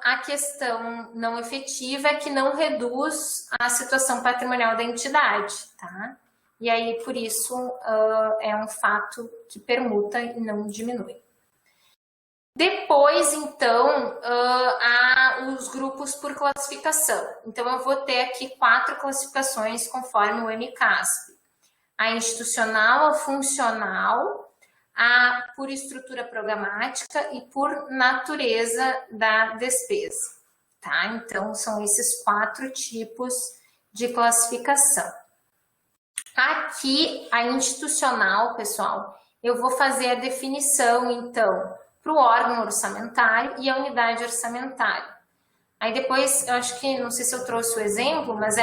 a questão não efetiva é que não reduz a situação patrimonial da entidade, tá? E aí, por isso, é um fato que permuta e não diminui. Depois, então, há os grupos por classificação. Então, eu vou ter aqui 4 classificações conforme o MCASP. A institucional, a funcional, a por estrutura programática e por natureza da despesa, tá? Então, são esses 4 tipos de classificação. Aqui, a institucional, pessoal, eu vou fazer a definição, então, para o órgão orçamentário e a unidade orçamentária. Aí depois, eu acho que, não sei se eu trouxe o exemplo, mas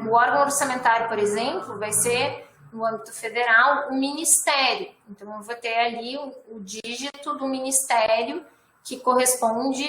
o órgão orçamentário, por exemplo, vai ser, no âmbito federal, o ministério. Então, eu vou ter ali o dígito do ministério que corresponde,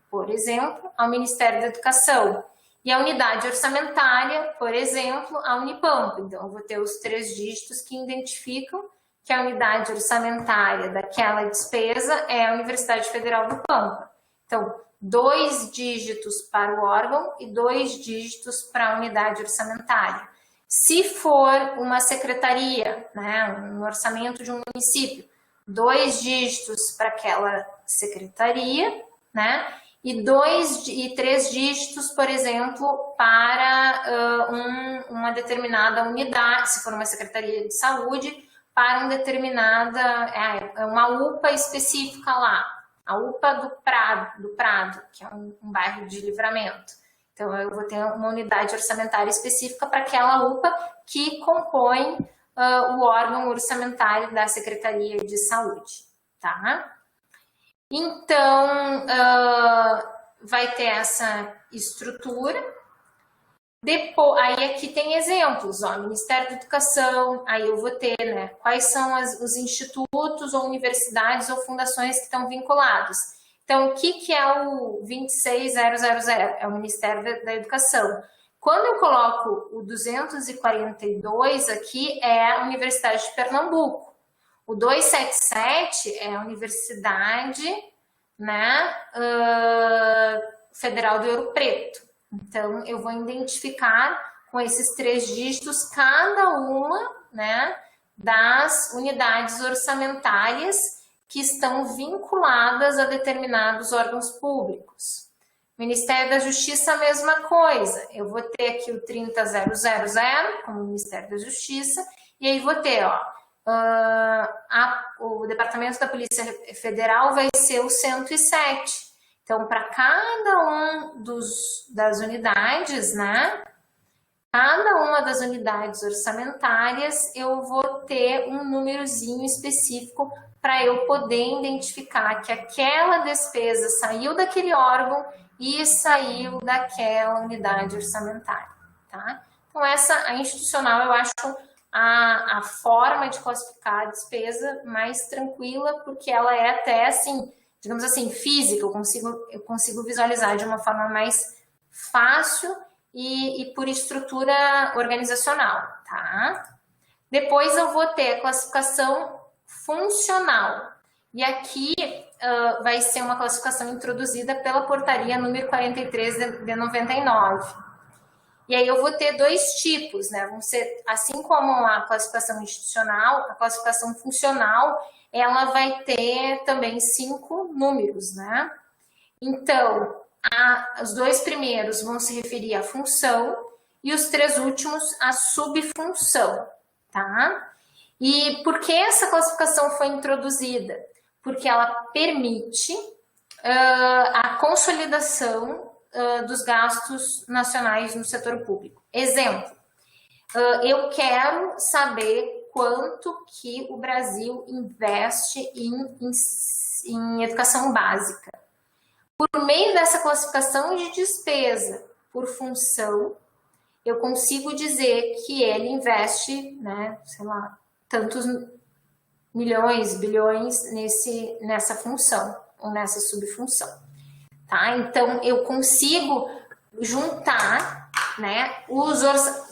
por exemplo, ao Ministério da Educação. E a unidade orçamentária, por exemplo, a Unipampa. Então, eu vou ter os 3 dígitos que identificam que a unidade orçamentária daquela despesa é a Universidade Federal do Pampa. Então, 2 dígitos para o órgão e 2 dígitos para a unidade orçamentária. Se for uma secretaria, né, um orçamento de um município, 2 dígitos para aquela secretaria, né, e 3 dígitos, por exemplo, para uma determinada unidade, se for uma secretaria de saúde, para uma determinada, uma UPA específica lá, a UPA do Prado, que é um bairro de Livramento. Então, eu vou ter uma unidade orçamentária específica para aquela UPA que compõe o órgão orçamentário da Secretaria de Saúde, tá? Então, vai ter essa estrutura. Depois, aí aqui tem exemplos, ó, Ministério da Educação, aí eu vou ter, né, quais são os institutos ou universidades ou fundações que estão vinculados. Então, o que é o 26000? É o Ministério da Educação. Quando eu coloco o 242 aqui, é a Universidade de Pernambuco. O 277 é a Universidade, né, Federal do Ouro Preto. Então, eu vou identificar com esses 3 dígitos cada uma, né, das unidades orçamentárias que estão vinculadas a determinados órgãos públicos. Ministério da Justiça, a mesma coisa. Eu vou ter aqui o 30000 como Ministério da Justiça, e aí vou ter, ó, o Departamento da Polícia Federal vai ser o 107. Então, para cada das unidades, né? Cada uma das unidades orçamentárias, eu vou ter um númerozinho específico para eu poder identificar que aquela despesa saiu daquele órgão e saiu daquela unidade orçamentária, tá? Então, a institucional, eu acho a forma de classificar a despesa mais tranquila, porque ela é até, assim, digamos assim, física, eu consigo visualizar de uma forma mais fácil e por estrutura organizacional, tá? Depois eu vou ter a classificação funcional. E aqui vai ser uma classificação introduzida pela portaria número 43 de 99. E aí eu vou ter 2 tipos, né? Vão ser, assim como a classificação institucional, a classificação funcional, ela vai ter também 5 números, né? Então, os 2 primeiros vão se referir à função e os 3 últimos à subfunção, tá? E por que essa classificação foi introduzida? Porque ela permite a consolidação dos gastos nacionais no setor público. Exemplo, eu quero saber quanto que o Brasil investe em educação básica. Por meio dessa classificação de despesa por função, eu consigo dizer que ele investe, né, sei lá, tantos milhões, bilhões nessa função, ou nessa subfunção, tá? Então, eu consigo juntar, né,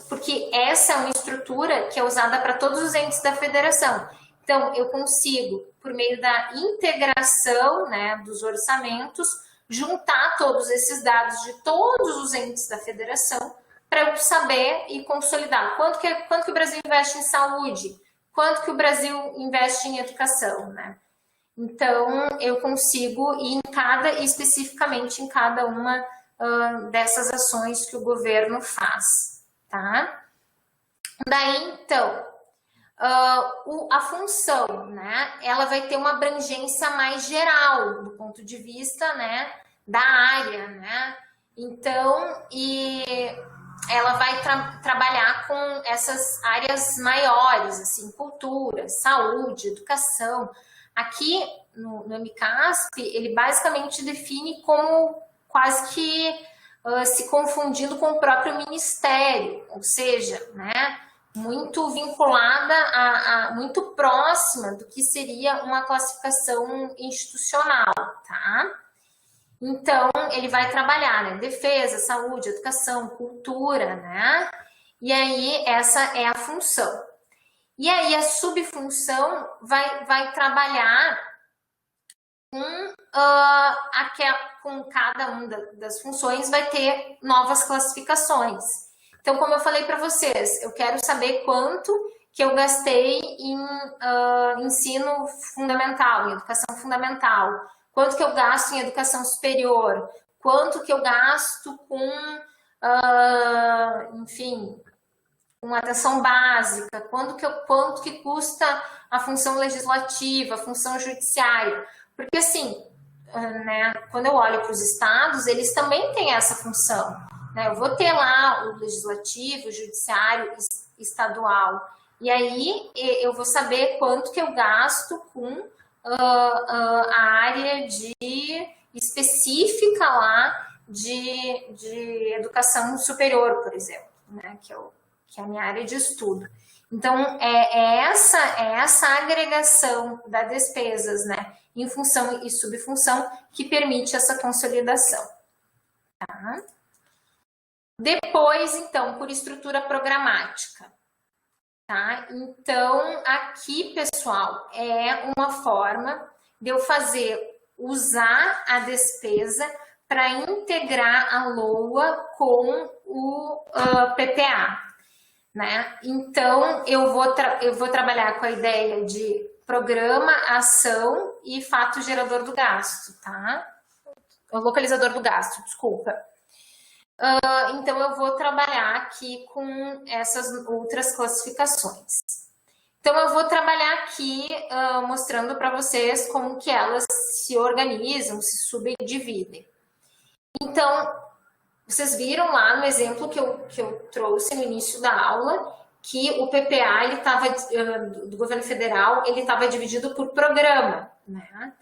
porque essa é uma estrutura que é usada para todos os entes da federação. Então, eu consigo, por meio da integração, né, dos orçamentos, juntar todos esses dados de todos os entes da federação para eu saber e consolidar quanto que o Brasil investe em saúde, quanto que o Brasil investe em educação, né? Então, eu consigo ir especificamente em cada uma dessas ações que o governo faz, tá? Daí, então, a função, né, ela vai ter uma abrangência mais geral, do ponto de vista, né, da área, né? Então, ela vai trabalhar com essas áreas maiores, assim, cultura, saúde, educação. Aqui no MCASP, ele basicamente define como quase que se confundindo com o próprio ministério, ou seja, né, muito vinculada muito próxima do que seria uma classificação institucional, tá? Então, ele vai trabalhar, né, defesa, saúde, educação, cultura, né? E aí, essa é a função. E aí, a subfunção vai trabalhar com cada uma das funções, vai ter novas classificações. Então, como eu falei para vocês, eu quero saber quanto que eu gastei em ensino fundamental, em educação fundamental, quanto que eu gasto em educação superior, quanto que eu gasto com, enfim, com atenção básica, quanto que custa a função legislativa, a função judiciária. Porque, assim, né, quando eu olho para os estados, eles também têm essa função. Né? Eu vou ter lá o legislativo, o judiciário estadual. E aí eu vou saber quanto que eu gasto com a área específica lá de educação superior, por exemplo, né? que é a minha área de estudo. Então, é essa agregação das despesas, né, em função e subfunção que permite essa consolidação. Tá? Depois, então, por estrutura programática. Tá? Então, aqui, pessoal, é uma forma de eu usar a despesa para integrar a LOA com o PPA. Né? Então, eu vou trabalhar com a ideia de programa, ação e fato gerador do gasto, tá? O localizador do gasto, desculpa. Então, eu vou trabalhar aqui com essas outras classificações. Então, eu vou trabalhar aqui mostrando para vocês como que elas se organizam, se subdividem. Então, vocês viram lá no exemplo que eu trouxe no início da aula, que o PPA do governo federal ele estava dividido por programa. Né?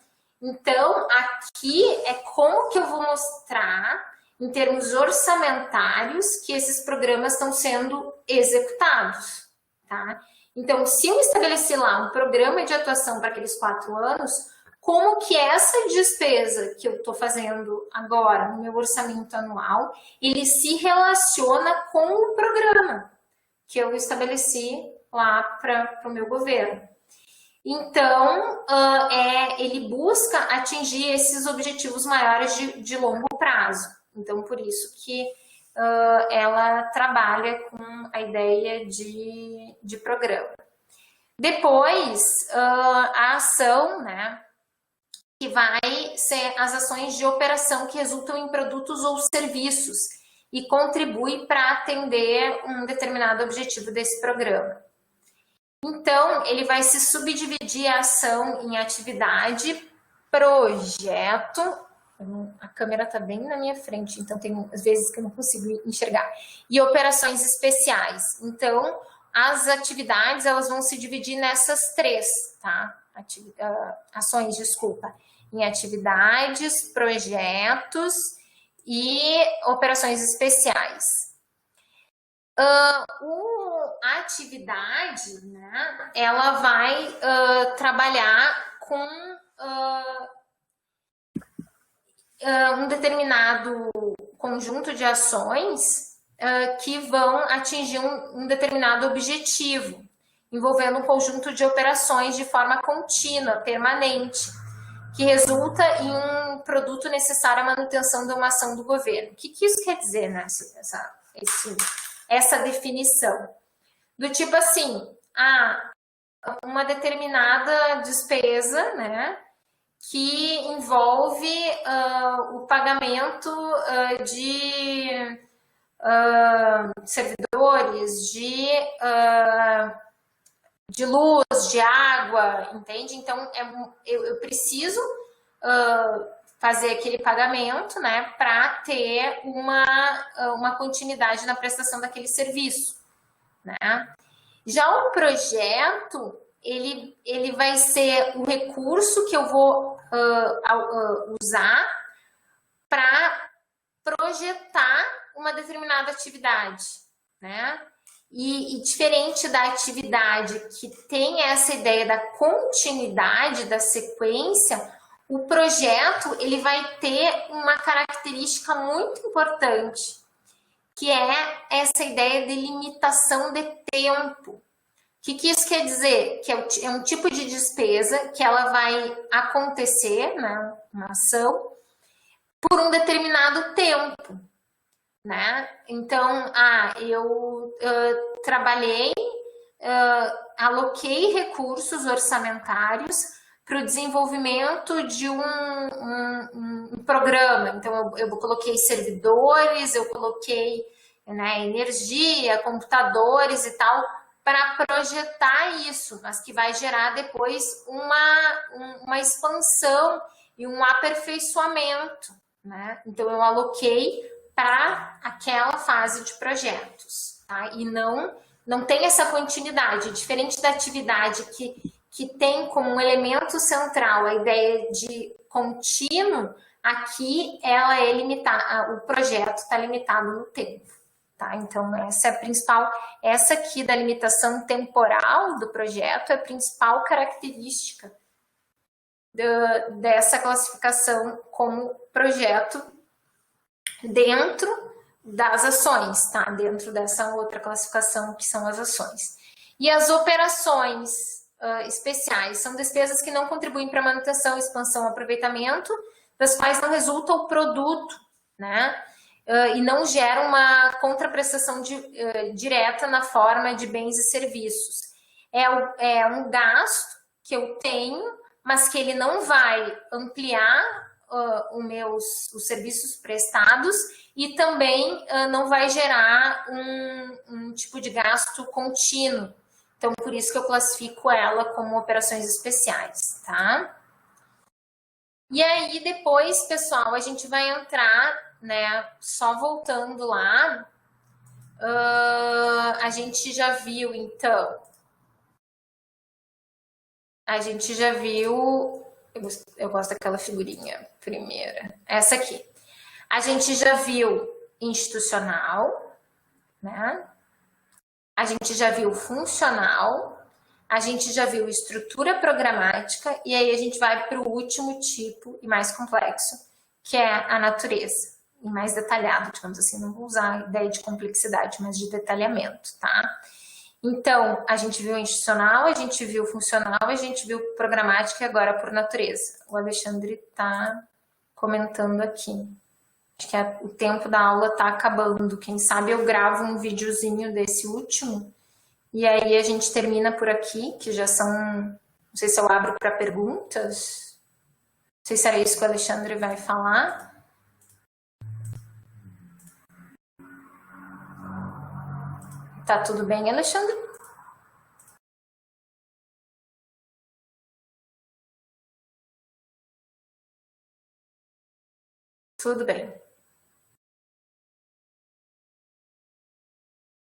Então, aqui é como que eu vou mostrar, em termos orçamentários, que esses programas estão sendo executados. Tá? Então, se eu estabeleci lá um programa de atuação para aqueles 4 anos, como que essa despesa que eu estou fazendo agora no meu orçamento anual, ele se relaciona com o programa que eu estabeleci lá para o meu governo. Então, ele busca atingir esses objetivos maiores de longo prazo. Então, por isso que ela trabalha com a ideia de programa. Depois, a ação, né? Que vai ser as ações de operação que resultam em produtos ou serviços e contribui para atender um determinado objetivo desse programa. Então, ele vai se subdividir a ação em atividade, projeto, a câmera está bem na minha frente, então tem às vezes que eu não consigo enxergar, e operações especiais. Então, as atividades, elas vão se dividir nessas 3, tá? Ações, desculpa, em atividades, projetos e operações especiais. a atividade, né, ela vai trabalhar com um determinado conjunto de ações que vão atingir um determinado objetivo, envolvendo um conjunto de operações de forma contínua, permanente, que resulta em um produto necessário à manutenção de uma ação do governo. O que isso quer dizer, né? Essa definição? Do tipo assim, uma determinada despesa, né, que envolve o pagamento de servidores, de luz, de água, entende? Então, eu preciso fazer aquele pagamento, né, para ter uma continuidade na prestação daquele serviço, né? Já o projeto, ele vai ser o recurso que eu vou usar para projetar uma determinada atividade, né? E diferente da atividade que tem essa ideia da continuidade, da sequência, o projeto ele vai ter uma característica muito importante, que é essa ideia de limitação de tempo. O que isso quer dizer? Que é um tipo de despesa que ela vai acontecer, né, uma ação, por um determinado tempo, né? Então, eu trabalhei, aloquei recursos orçamentários para o desenvolvimento de um programa. Então, eu coloquei servidores, eu coloquei, né, energia, computadores e tal, para projetar isso, mas que vai gerar depois uma expansão e um aperfeiçoamento, né? Então, eu aloquei para aquela fase de projetos, tá? E não tem essa continuidade, diferente da atividade que tem como um elemento central a ideia de contínuo, aqui ela é limitada, o projeto está limitado no tempo, tá? Então, essa é a principal, essa aqui da limitação temporal do projeto é a principal característica dessa classificação como projeto dentro das ações, tá? Dentro dessa outra classificação que são as ações. E as operações especiais são despesas que não contribuem para a manutenção, expansão, aproveitamento, das quais não resulta o produto, né? E não gera uma contraprestação direta na forma de bens e serviços. É um gasto que eu tenho, mas que ele não vai ampliar os serviços prestados e também não vai gerar um tipo de gasto contínuo. Então, por isso que eu classifico ela como operações especiais, tá? E aí, depois, pessoal, a gente vai entrar, né, só voltando lá, a gente já viu, então, eu gosto daquela figurinha primeira, essa aqui. A gente já viu institucional, né? A gente já viu funcional, a gente já viu estrutura programática, e aí a gente vai para o último tipo e mais complexo, que é a natureza, e mais detalhado, digamos assim, não vou usar a ideia de complexidade, mas de detalhamento, tá? Então, a gente viu institucional, a gente viu funcional, a gente viu programática e agora por natureza. O Alexandre está comentando aqui. Acho que o tempo da aula está acabando. Quem sabe eu gravo um videozinho desse último. E aí a gente termina por aqui, que já são... Não sei se eu abro para perguntas. Não sei se era isso que o Alexandre vai falar. Tá tudo bem, Alexandre? Tudo bem.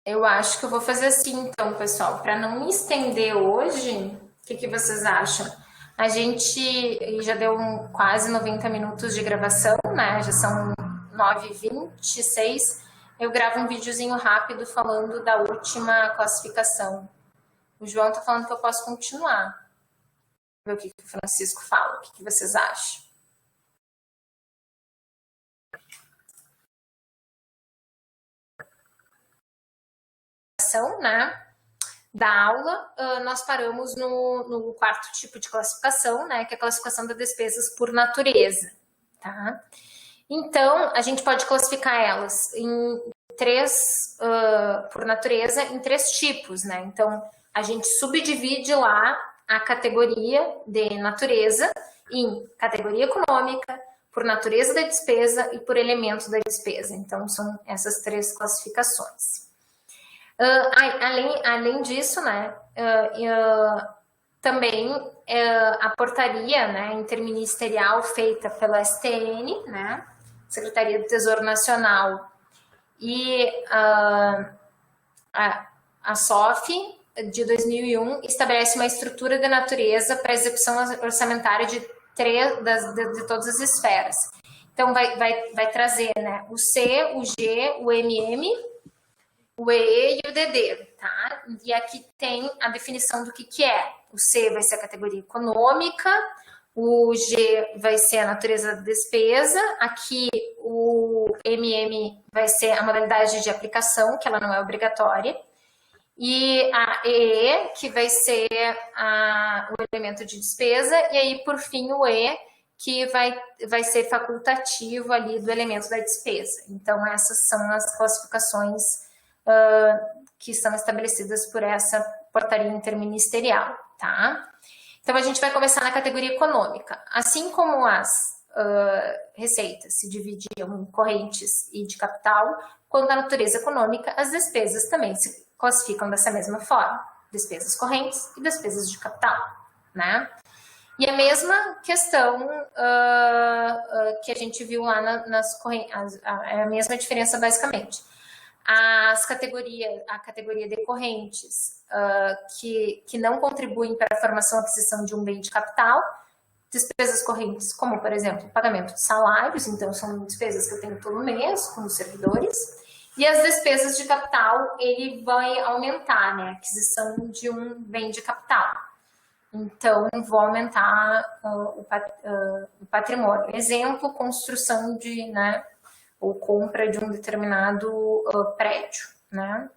Eu acho que eu vou fazer assim, então, pessoal, para não me estender hoje, o que vocês acham? A gente já deu quase 90 minutos de gravação, né? Já são 9h26. eu gravo um videozinho rápido falando da última classificação. O João tá falando que eu posso continuar. Ver o que o Francisco fala, o que vocês acham? Né, da aula, nós paramos no quarto tipo de classificação, né, que é a classificação das despesas por natureza, tá? Então, a gente pode classificar elas em por natureza, em 3 tipos, né? Então, a gente subdivide lá a categoria de natureza em categoria econômica, por natureza da despesa e por elemento da despesa. Então, são essas 3 classificações. Além disso, né, também a portaria, né, interministerial feita pela STN, né, Secretaria do Tesouro Nacional, e a SOF, de 2001, estabelece uma estrutura de natureza para execução orçamentária de todas as esferas. Então, vai trazer, né, o C, o G, o MM, o EE e o DD, tá? E aqui tem a definição do que é. O C vai ser a categoria econômica, o G vai ser a natureza da despesa, aqui o MM vai ser a modalidade de aplicação, que ela não é obrigatória, e a EE, que vai ser o elemento de despesa, e aí, por fim, o E, que vai ser facultativo ali do elemento da despesa. Então, essas são as classificações que são estabelecidas por essa portaria interministerial, tá? Então, a gente vai começar na categoria econômica. Assim como as receitas se dividiam em correntes e de capital, quanto à natureza econômica, as despesas também se classificam dessa mesma forma. Despesas correntes e despesas de capital, né? E a mesma questão que a gente viu lá nas correntes, é a mesma diferença basicamente. A categoria de correntes que não contribuem para a formação e aquisição de um bem de capital, despesas correntes, como, por exemplo, pagamento de salários, então são despesas que eu tenho todo mês com os servidores, e as despesas de capital, ele vai aumentar, né, a aquisição de um bem de capital. Então, vou aumentar o patrimônio. Exemplo, construção de, né, ou compra de um determinado prédio, né,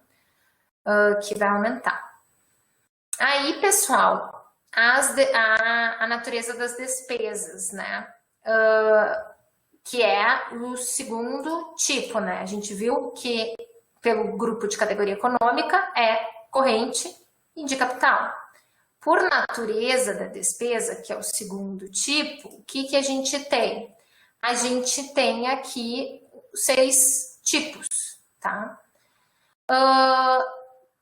que vai aumentar. Aí, pessoal, a natureza das despesas, né, que é o segundo tipo, né, a gente viu que pelo grupo de categoria econômica é corrente e de capital. Por natureza da despesa, que é o segundo tipo, o que a gente tem? A gente tem aqui 6 tipos, tá?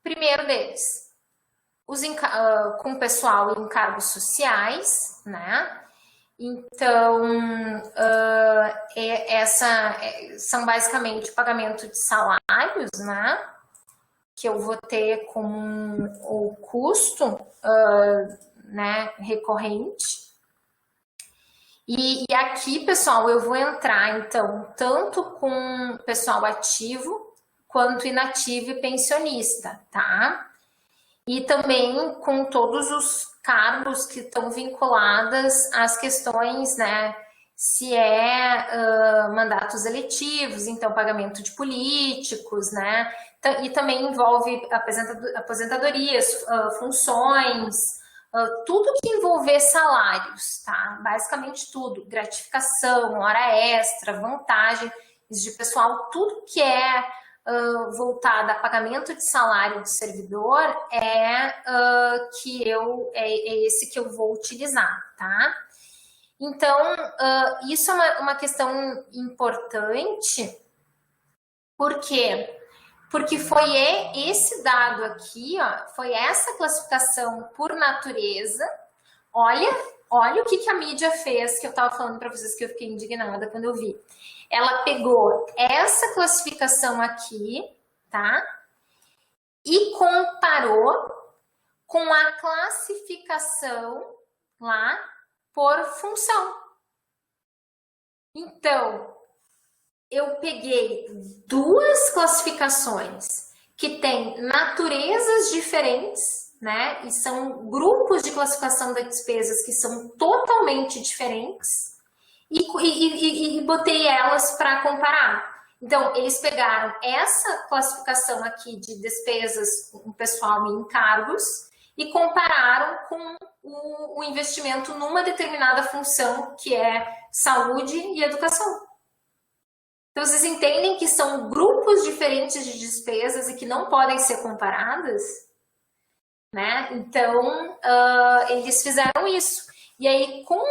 Primeiro deles, com pessoal em cargos sociais, né? Então, são basicamente pagamento de salários, né? Que eu vou ter com o custo, né, recorrente. E aqui, pessoal, eu vou entrar, então, tanto com pessoal ativo, quanto inativo e pensionista, tá? E também com todos os cargos que estão vinculadas às questões, né, se é mandatos eletivos, então pagamento de políticos, né, e também envolve aposentadorias, funções, tudo que envolver salários, tá? Basicamente tudo, gratificação, hora extra, vantagens de pessoal, tudo que é voltada a pagamento de salário do servidor é esse que eu vou utilizar, tá? Então, isso é uma questão importante, por quê? Porque foi esse dado aqui, ó, foi essa classificação por natureza. Olha o que a mídia fez, que eu estava falando para vocês que eu fiquei indignada quando eu vi. Ela pegou essa classificação aqui, tá? E comparou com a classificação lá por função. Então, eu peguei duas classificações que têm naturezas diferentes, né? E são grupos de classificação das despesas que são totalmente diferentes e botei elas para comparar. Então, eles pegaram essa classificação aqui de despesas com pessoal e encargos e compararam com o investimento numa determinada função, que é saúde e educação. Então, vocês entendem que são grupos diferentes de despesas e que não podem ser comparadas? Né? Então, eles fizeram isso. E aí, como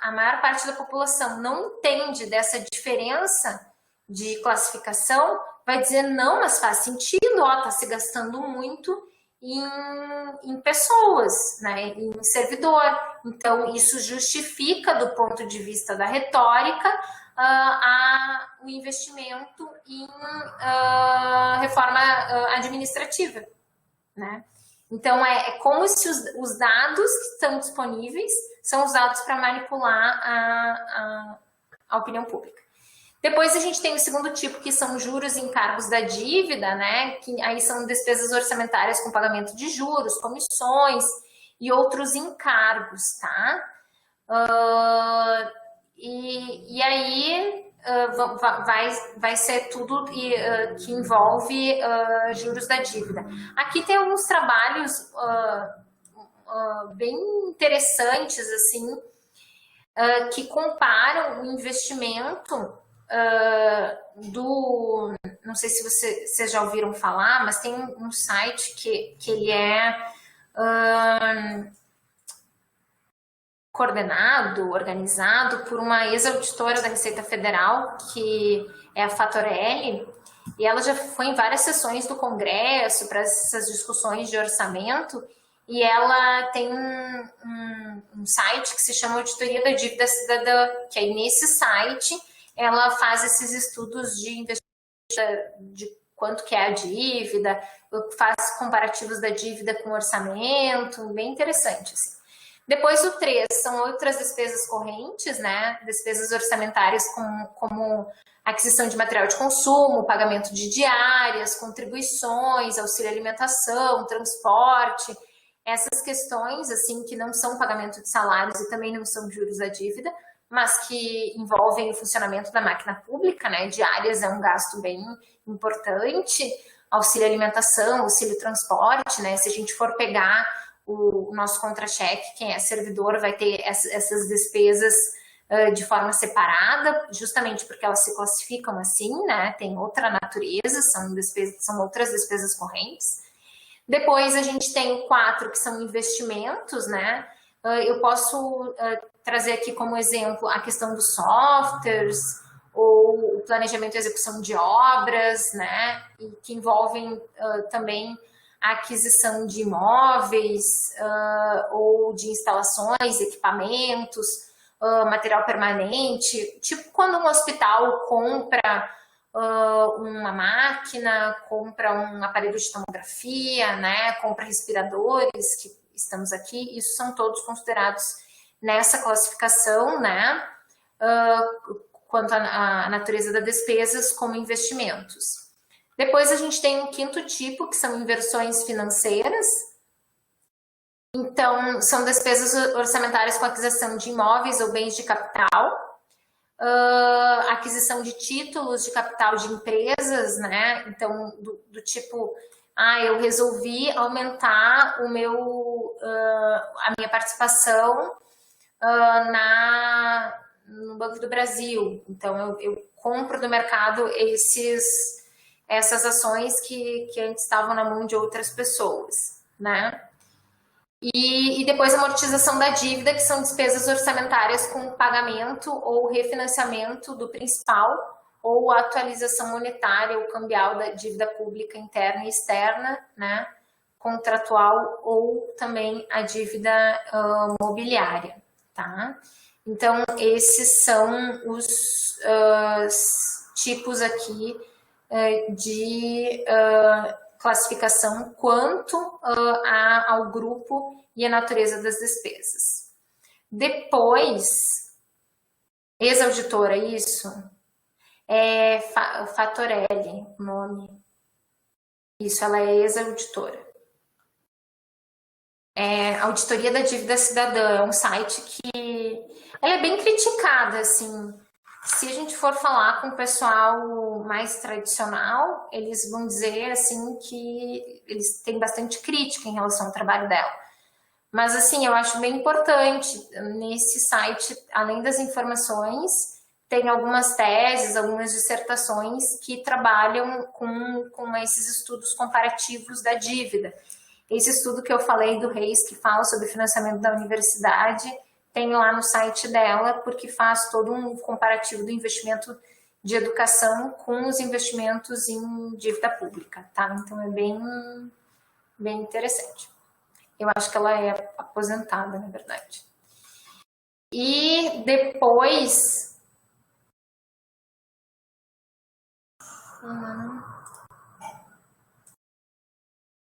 a maior parte da população não entende dessa diferença de classificação, vai dizer, não, mas faz sentido, está se gastando muito em pessoas, né, em servidor. Então, isso justifica, do ponto de vista da retórica, o investimento em reforma administrativa. Né? Então, é como se os dados que estão disponíveis são usados para manipular a opinião pública. Depois a gente tem o segundo tipo, que são juros e encargos da dívida, né? Que aí são despesas orçamentárias com pagamento de juros, comissões e outros encargos, tá? E aí vai ser tudo que envolve juros da dívida. Aqui tem alguns trabalhos bem interessantes, assim, que comparam o investimento não sei se vocês já ouviram falar, mas tem um site que ele é coordenado, organizado por uma ex-auditora da Receita Federal, que é a Fatorelli, e ela já foi em várias sessões do Congresso para essas discussões de orçamento, e ela tem um site que se chama Auditoria da Dívida Cidadã, que aí nesse site ela faz esses estudos de investimento, de quanto que é a dívida, faz comparativos da dívida com o orçamento, bem interessante, assim. Depois o 3 são outras despesas correntes, né? Despesas orçamentárias como aquisição de material de consumo, pagamento de diárias, contribuições, auxílio alimentação, transporte, essas questões assim que não são pagamento de salários e também não são juros da dívida, mas que envolvem o funcionamento da máquina pública, né? Diárias é um gasto bem importante, auxílio alimentação, auxílio transporte, né? Se a gente for pegar o nosso contra-cheque, quem é servidor vai ter essas despesas de forma separada, justamente porque elas se classificam assim, né? Tem outra natureza, são outras despesas correntes. Depois a gente tem o 4, que são investimentos, né? Eu posso trazer aqui como exemplo a questão dos softwares, ou o planejamento e execução de obras, né? E que envolvem também a aquisição de imóveis ou de instalações, equipamentos, material permanente, tipo quando um hospital compra uma máquina, compra um aparelho de tomografia, né, compra respiradores, que estamos aqui, isso são todos considerados nessa classificação, né, quanto à natureza das despesas como investimentos. Depois a gente tem um 5º tipo, que são inversões financeiras. Então, são despesas orçamentárias com aquisição de imóveis ou bens de capital, aquisição de títulos de capital de empresas, né? Então, do tipo, eu resolvi aumentar a minha participação no Banco do Brasil. Então, eu compro do mercado essas ações que antes estavam na mão de outras pessoas, né? E depois a amortização da dívida, que são despesas orçamentárias com pagamento ou refinanciamento do principal ou atualização monetária ou cambial da dívida pública interna e externa, né? Contratual ou também a dívida mobiliária, tá? Então, esses são os tipos aqui de classificação quanto ao grupo e a natureza das despesas. Depois, ex-auditora, isso? É Fatorelli, o nome. Isso, ela é ex-auditora. Auditoria da Dívida Cidadã, é um site que ela é bem criticada, assim. Se a gente for falar com o pessoal mais tradicional, eles vão dizer, assim, que eles têm bastante crítica em relação ao trabalho dela. Mas, assim, eu acho bem importante, nesse site, além das informações, tem algumas teses, algumas dissertações que trabalham com esses estudos comparativos da dívida. Esse estudo que eu falei do Reis, que fala sobre financiamento da universidade, tem lá no site dela, porque faz todo um comparativo do investimento de educação com os investimentos em dívida pública, tá? Então é bem interessante. Eu acho que ela é aposentada, na verdade. E depois...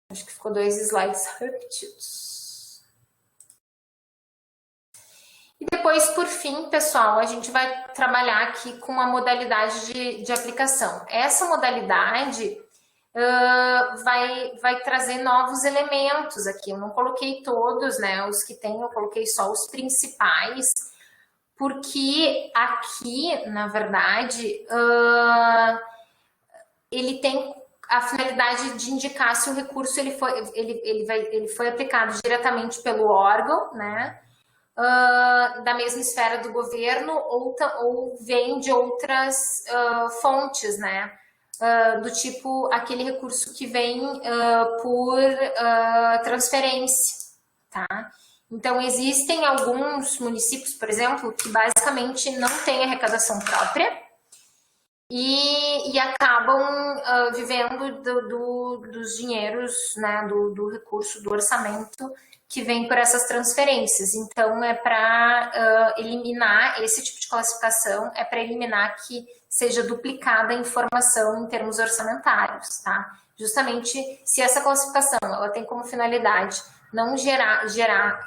Acho que ficou 2 slides repetidos. E depois, por fim, pessoal, a gente vai trabalhar aqui com a modalidade de aplicação. Essa modalidade vai trazer novos elementos aqui. Eu não coloquei todos, né? Os que tem, eu coloquei só os principais, porque aqui, na verdade, ele tem a finalidade de indicar se o recurso ele foi aplicado diretamente pelo órgão, né, da mesma esfera do governo ou vem de outras fontes, né, do tipo aquele recurso que vem por transferência, tá? Então, existem alguns municípios, por exemplo, que basicamente não têm arrecadação própria, e acabam vivendo dos dinheiros, né, do recurso, do orçamento que vem por essas transferências. Então, é para eliminar esse tipo de classificação, é para eliminar que seja duplicada a informação em termos orçamentários, tá? Justamente se essa classificação ela tem como finalidade não gerar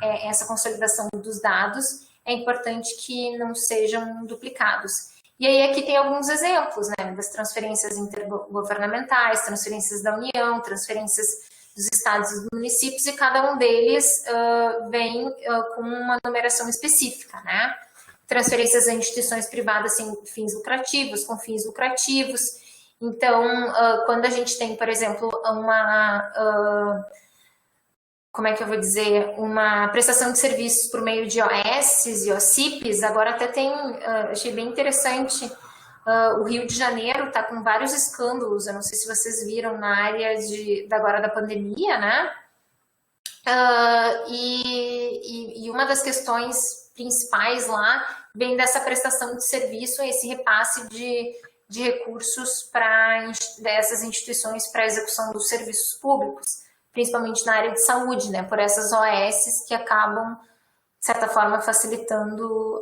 essa consolidação dos dados, é importante que não sejam duplicados. E aí aqui tem alguns exemplos, né, das transferências intergovernamentais, transferências da União, transferências dos estados e dos municípios, e cada um deles vem com uma numeração específica, né? Transferências a instituições privadas sem fins lucrativos, com fins lucrativos. Então, quando a gente tem, por exemplo, como é que eu vou dizer, uma prestação de serviços por meio de OSs e OCIPs, agora até tem, achei bem interessante, o Rio de Janeiro está com vários escândalos, eu não sei se vocês viram, na área agora da pandemia, né? E uma das questões principais lá vem dessa prestação de serviço, esse repasse de recursos para dessas instituições para a execução dos serviços públicos, principalmente na área de saúde, né, por essas OSs que acabam, de certa forma, facilitando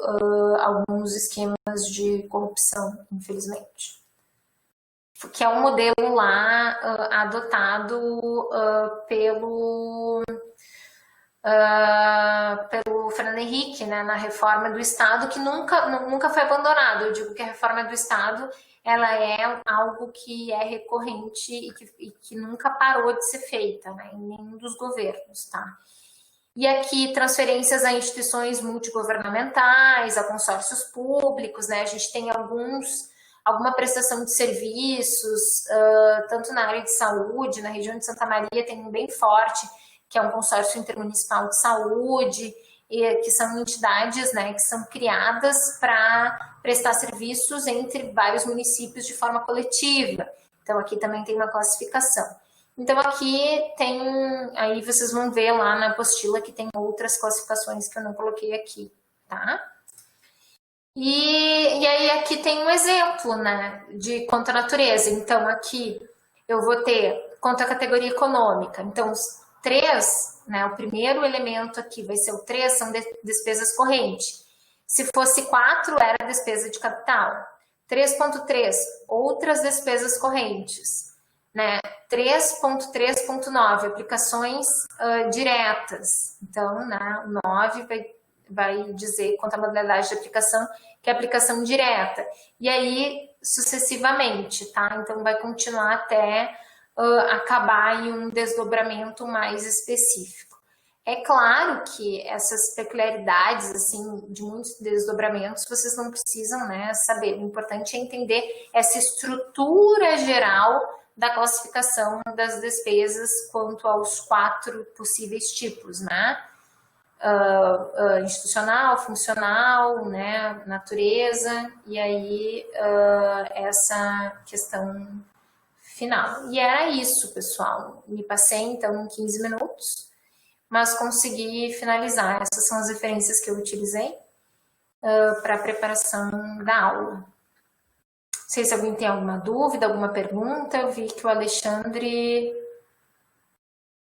alguns esquemas de corrupção, infelizmente. Que é um modelo lá adotado pelo Fernando Henrique, né, na reforma do Estado, que nunca foi abandonado. Eu digo que a reforma do Estado ela é algo que é recorrente e que nunca parou de ser feita, né, em nenhum dos governos, tá? E aqui, transferências a instituições multigovernamentais, a consórcios públicos, né, a gente tem alguma prestação de serviços, tanto na área de saúde, na região de Santa Maria tem um bem forte, que é um consórcio intermunicipal de saúde, que são entidades, né, que são criadas para prestar serviços entre vários municípios de forma coletiva. Então, aqui também tem uma classificação. Então, aqui tem, aí vocês vão ver lá na apostila que tem outras classificações que eu não coloquei aqui, tá? E aí aqui tem um exemplo, né, de contra a natureza. Então, aqui eu vou ter contra a categoria econômica. Então, os 3, né, o primeiro elemento aqui vai ser o 3, são despesas correntes. Se fosse 4, era despesa de capital. 3.3, outras despesas correntes. Né? 3.3.9, aplicações diretas. Então, né, o 9 vai dizer quanto à modalidade de aplicação, que é a aplicação direta. E aí, sucessivamente, tá? Então, vai continuar até acabar em um desdobramento mais específico. É claro que essas peculiaridades, assim, de muitos desdobramentos, vocês não precisam, né, saber. O importante é entender essa estrutura geral da classificação das despesas quanto aos 4 possíveis tipos, né? Institucional, funcional, né, natureza, e aí essa questão final. E era isso, pessoal. Me passei, então, em 15 minutos, mas consegui finalizar. Essas são as referências que eu utilizei para a preparação da aula. Não sei se alguém tem alguma dúvida, alguma pergunta. Eu vi que o Alexandre...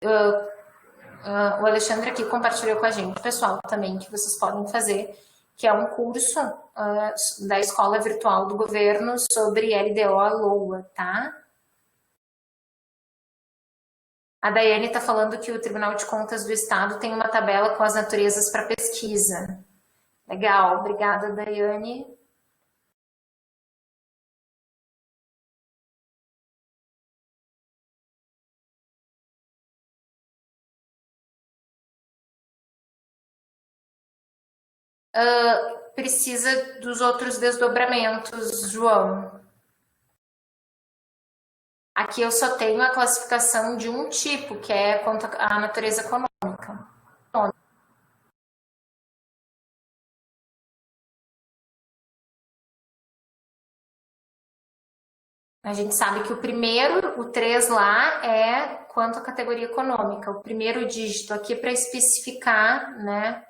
o Alexandre aqui compartilhou com a gente, pessoal, também, que vocês podem fazer, que é um curso da Escola Virtual do Governo sobre LDO-LOA, tá? A Daiane está falando que o Tribunal de Contas do Estado tem uma tabela com as naturezas para pesquisa. Legal, obrigada, Daiane. Precisa dos outros desdobramentos, João. Aqui eu só tenho a classificação de um tipo, que é quanto à natureza econômica. A gente sabe que o primeiro, o 3 lá, é quanto à categoria econômica. O primeiro dígito aqui é para especificar, né,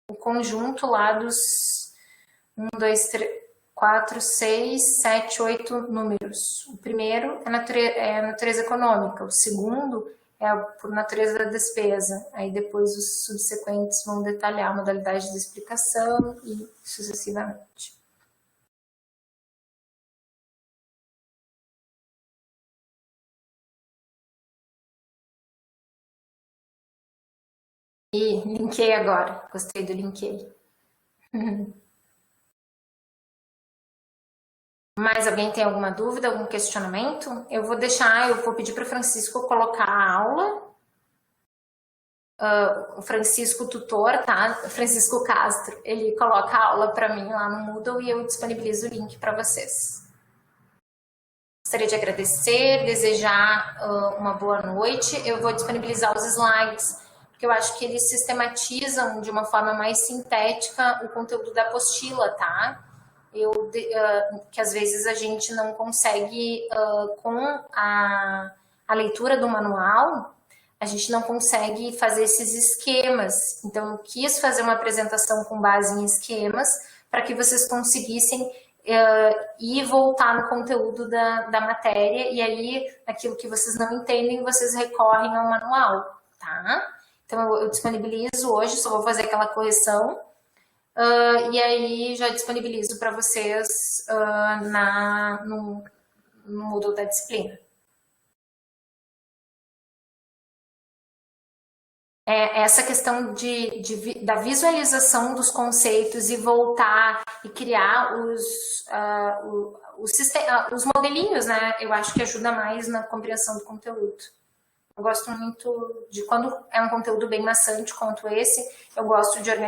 o conjunto lá dos 1, 2, 3, 4, 6, 7, 8 números. O primeiro é a natureza econômica, o segundo é por natureza da despesa. Aí depois os subsequentes vão detalhar a modalidade de explicação e sucessivamente. E linkei agora, gostei do linkei. Mais alguém tem alguma dúvida, algum questionamento? Eu vou pedir para o Francisco colocar a aula. O Francisco tutor, tá? Francisco Castro, ele coloca a aula para mim lá no Moodle e eu disponibilizo o link para vocês. Gostaria de agradecer, desejar uma boa noite. Eu vou disponibilizar os slides, porque eu acho que eles sistematizam de uma forma mais sintética o conteúdo da apostila, tá? Que às vezes a gente não consegue, com a leitura do manual, a gente não consegue fazer esses esquemas. Então, eu quis fazer uma apresentação com base em esquemas para que vocês conseguissem ir voltar no conteúdo da matéria e aí, aquilo que vocês não entendem, vocês recorrem ao manual, tá? Então, eu disponibilizo hoje, só vou fazer aquela correção. E aí já disponibilizo para vocês no Moodle da disciplina. Essa questão da visualização dos conceitos e voltar e criar os modelinhos, né? Eu acho que ajuda mais na compreensão do conteúdo. Eu gosto muito de quando é um conteúdo bem maçante quanto esse, eu gosto de organizar